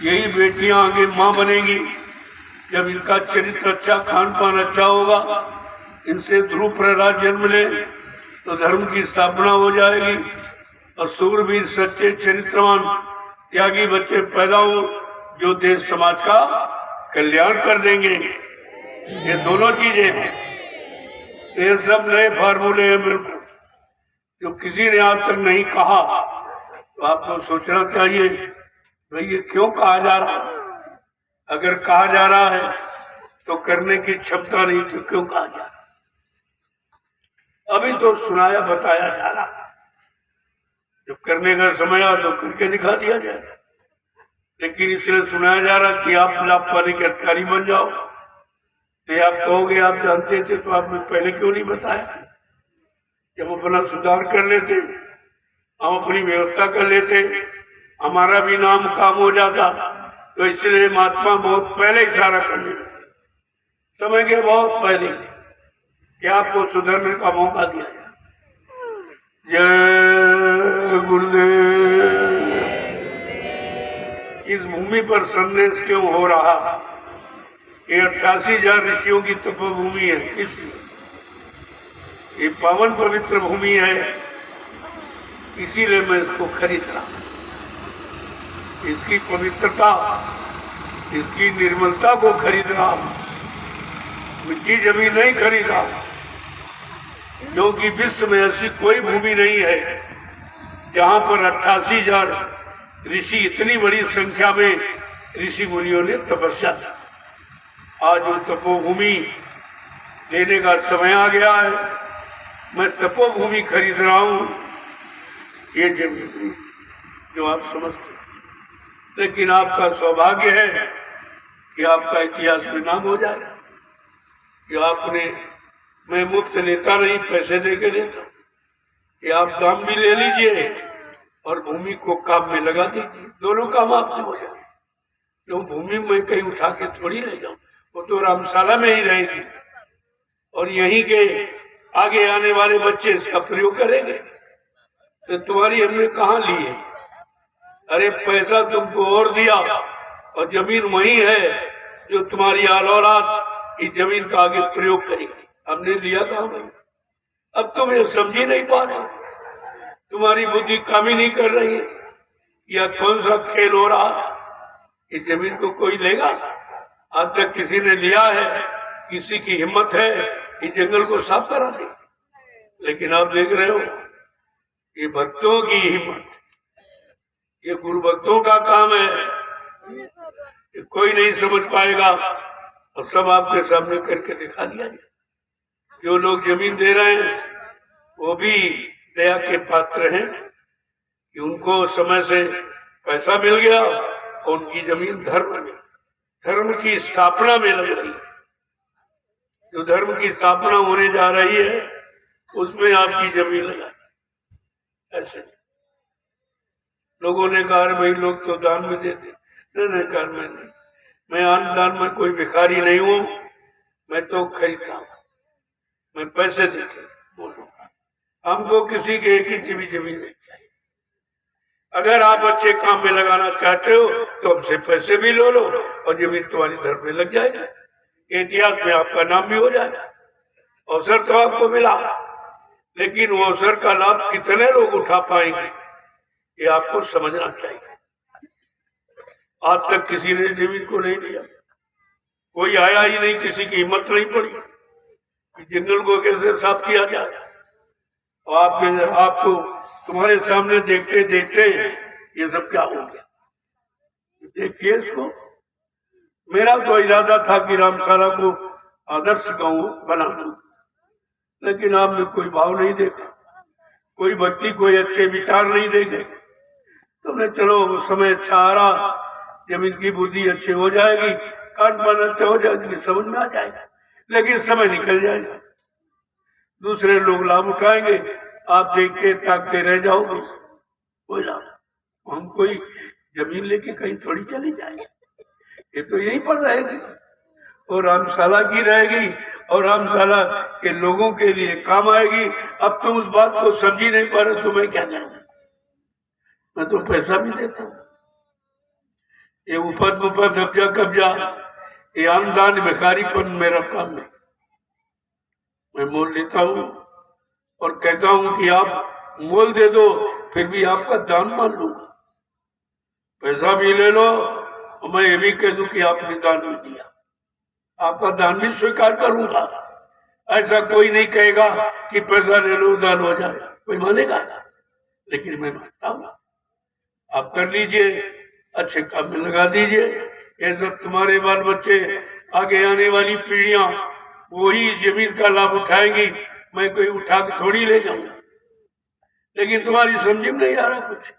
A: यही बेटियां आगे माँ बनेंगी। जब इनका चरित्र अच्छा, खान पान अच्छा होगा, इनसे ध्रुव प्रहलाद जन्म ले तो धर्म की स्थापना हो जाएगी और सूरवीर, सच्चे, चरित्रवान, त्यागी बच्चे पैदा हो जो देश समाज का कल्याण कर देंगे। ये दोनों चीजें हैं। ये सब नए फार्मूले हैं बिल्कुल, जो किसी ने आज तक नहीं कहा। तो आपको सोचना चाहिए भाई ये क्यों कहा जा रहा है। अगर कहा जा रहा है तो करने की क्षमता नहीं, तो क्यों कहा जा रहा है। अभी तो सुनाया बताया जा रहा है, जब करने का समय आ तो करके दिखा दिया जाए। लेकिन इसलिए सुनाया जा रहा कि आप लाभ पाने के अधिकारी बन जाओ। तो आप कहोगे आप जानते थे तो आपने पहले क्यों नहीं बताया। जब अपना सुधार कर लेते, हम अपनी व्यवस्था कर लेते, हमारा भी नाम काम हो जाता। तो इसलिए महात्मा बहुत पहले इशारा करने लगे, समय के बहुत पहले। कि आपको सुधरने का मौका दिया जाए। जय गुरुदेव। इस भूमि पर संदेश क्यों हो रहा? ये 88,000 ऋषियों की तपोभूमि है। इसलिए ये पावन पवित्र भूमि है, इसीलिए मैं इसको खरीद रहा हूं। इसकी पवित्रता, इसकी निर्मलता को खरीद रहा हूं, मिट्टी जमीन नहीं खरीदा, क्योंकि विश्व में ऐसी कोई भूमि नहीं है जहां पर 88,000 ऋषि, इतनी बड़ी संख्या में ऋषि मुनियों ने तपस्या की। आज वो तपोभूमि लेने का समय आ गया है। मैं तपोभूमि खरीद रहा हूं, ये जमीन जो आप समझते, लेकिन आपका सौभाग्य है कि आपका इतिहास में नाम हो जाएगा कि आपने, मैं मुफ्त लेता नहीं, पैसे दे के लेता, कि आप दाम भी ले लीजिए और भूमि को काम में लगा दीजिए। दोनों काम आपसे हो जाए। क्यों भूमि में कहीं उठा के थोड़ी ले जाऊं, वो तो रामशाला में ही रहेगी और यहीं के आगे आने वाले बच्चे इसका प्रयोग करेंगे। तो तुम्हारी हमने कहाँ ली है? अरे पैसा तुमको और दिया और जमीन वही है जो तुम्हारी औलाद इस जमीन का आगे प्रयोग करेगी। हमने लिया कहाँ भाई? अब तुम ये समझ नहीं पा रहे, तुम्हारी बुद्धि काम ही नहीं कर रही है। या कौन सा खेल हो रहा है? इस जमीन को कोई लेगा? आज तक किसी ने लिया है? किसी की हिम्मत है इस जंगल को साफ करा दे? लेकिन आप देख रहे हो, ये भक्तों की हिम्मत, ये गुरु भक्तों का काम है। ये कोई नहीं समझ पाएगा और सब आपके सामने करके दिखा दिया जाए। जो लोग जमीन दे रहे हैं वो भी दया के पात्र हैं कि उनको समय से पैसा मिल गया और उनकी जमीन धर्म की स्थापना में लग रही है। जो धर्म की स्थापना होने जा रही है उसमें आपकी जमीन लगाई। ऐसे लोगों ने कहा भाई लोग तो दान में देते, नहीं कहा मैं नहीं, मैं दान में कोई भिखारी नहीं हूं, मैं तो खरीदता हूं, मैं पैसे देके बोलूंगा। हमको किसी के एक ही जमीन नहीं चाहिए। अगर आप अच्छे काम में लगाना चाहते हो तो हमसे पैसे भी लो और जमीन तुम्हारी धर्म में लग जाएगी। इतिहास में आपका नाम भी हो जाएगा। अवसर तो आपको मिला, लेकिन वो अवसर का लाभ कितने लोग उठा पाएंगे ये आपको समझना चाहिए। आज तक किसी ने जमीन को नहीं लिया, कोई आया ही नहीं, किसी की हिम्मत नहीं पड़ी कि जंगल को कैसे साफ किया जाए। और आपको तुम्हारे सामने देखते देखते ये सब क्या हो गया, देखिए इसको। मेरा तो इरादा था कि रामशाला को आदर्श गांव बना दूं, लेकिन आपने कोई भाव नहीं देखा, कोई भक्ति, कोई अच्छे विचार नहीं देखे। तुमने चलो उस समय अच्छा आ रहा, जमीन की बुद्धि अच्छी हो जाएगी, कान पान अच्छा हो जाएगी, समझ में आ जाएगा, लेकिन समय निकल जाएगा, दूसरे लोग लाभ उठाएंगे, आप देखते ताकते रह जाओगे। कोई लाभ, हम कोई जमीन लेके कहीं थोड़ी चली जाएंगे, ये तो यहीं पर रहेगी और रामशाला की रहेगी और रामशाला के लोगों के लिए काम आएगी। अब तुम उस बात को समझ ही नहीं पा रहे तो मैं क्या करूं? मैं तो पैसा भी देता हूं। ये उपद मुपद हब्जा कब्जा, ये आमदान भिखारीपन मेरा काम नहीं। मैं मोल लेता हूं और कहता हूं कि आप मोल दे दो, फिर भी आपका दान मान लूंगा। पैसा भी ले लो और मैं ये भी कह दूं कि आपने दान भी दिया, आपका दान भी स्वीकार करूंगा। ऐसा कोई नहीं कहेगा कि पैसा ले लो दान हो जाए, कोई मानेगा? लेकिन मैं मानता हूं, आप कर लीजिए, अच्छे काम में लगा दीजिए। ये सब तुम्हारे बाल बच्चे, आगे आने वाली पीढ़ियां वही जमीन का लाभ उठाएंगी। मैं कोई उठा के थोड़ी ले जाऊंगा, लेकिन तुम्हारी समझ में नहीं आ रहा कुछ।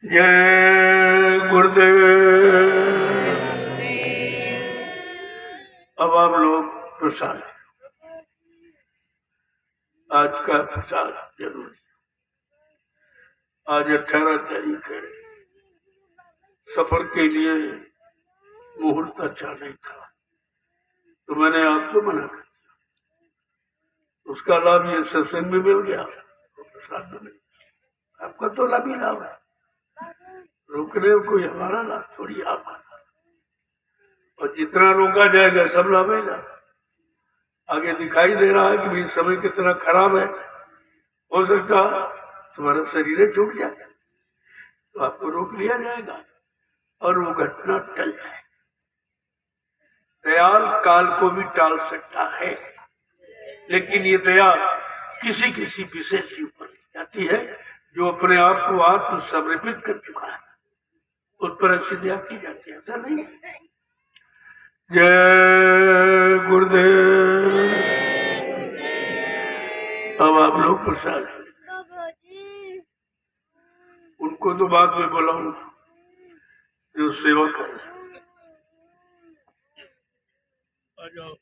A: जय गुरुदेव। अब आप लोग प्रसाद, आज का प्रसाद जरूरी। आज 18 तारीख है, सफर के लिए मुहूर्त अच्छा नहीं था, तो मैंने आपको मना कर दिया। उसका लाभ ये सत्संग में मिल गया, प्रसाद में नहीं। आपका तो लाभ ही लाभ है, रोकने कोई हमारा लाभ थोड़ी आप, और जितना रोका जाएगा सब लाभ है। आगे दिखाई दे रहा है कि भाई समय कितना खराब है, हो सकता तुम्हारा शरीर छूट जाए तो आपको रोक लिया जाएगा और वो घटना टल जाए। दयाल काल को भी टाल सकता है, लेकिन ये दया किसी किसी विशेष जीव पर की जाती है जो अपने आप को आत्म समर्पित कर चुका है, उस पर ऐसी दया की जाती है, ऐसा नहीं है। जय गुरुदेव। अब आप लोग प्रसाद उनको तो बाद में बुलाऊंगा जो सेवा कर रहे। आ जाओ।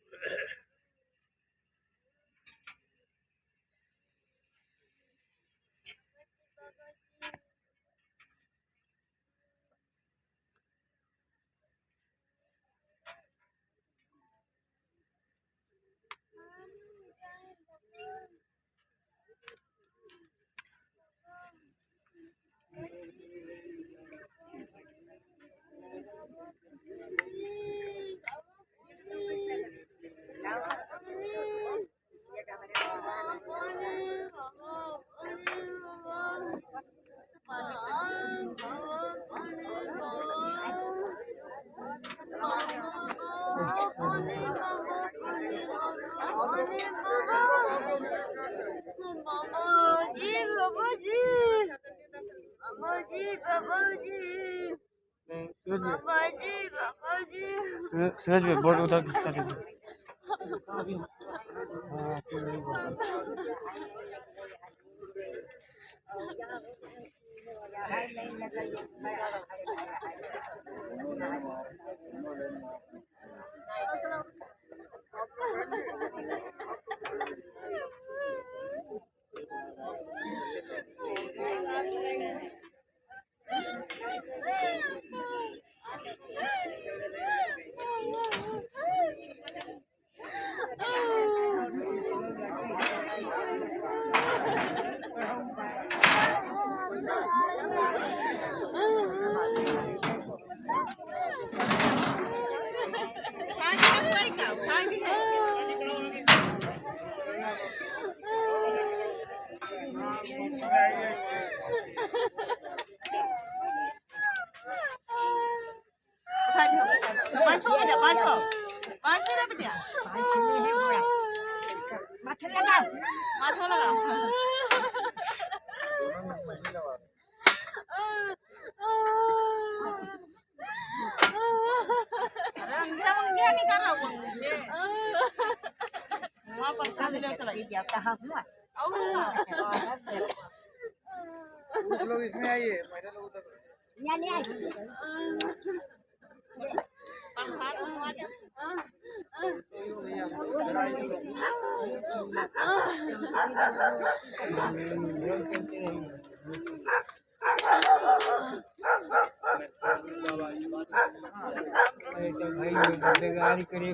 B: सूरज भाई बोर्ड उधर खिसका दीजिए। लोग इसमें आइए, महिला लोग उधर भाई गाड़ी करिए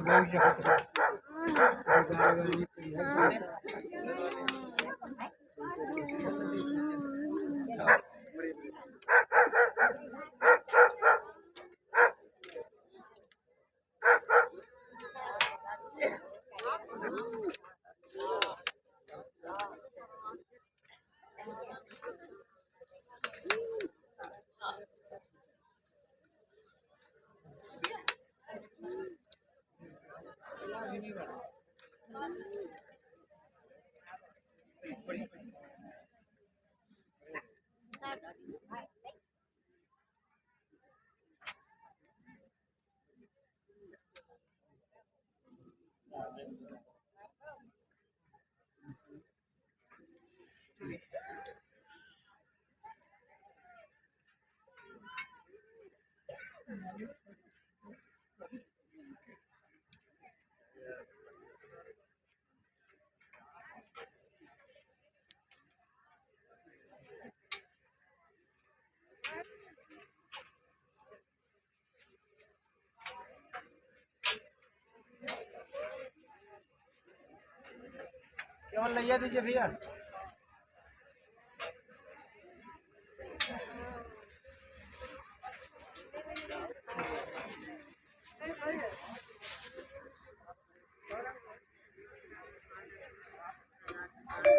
B: चावल लैया दीजिए भैया।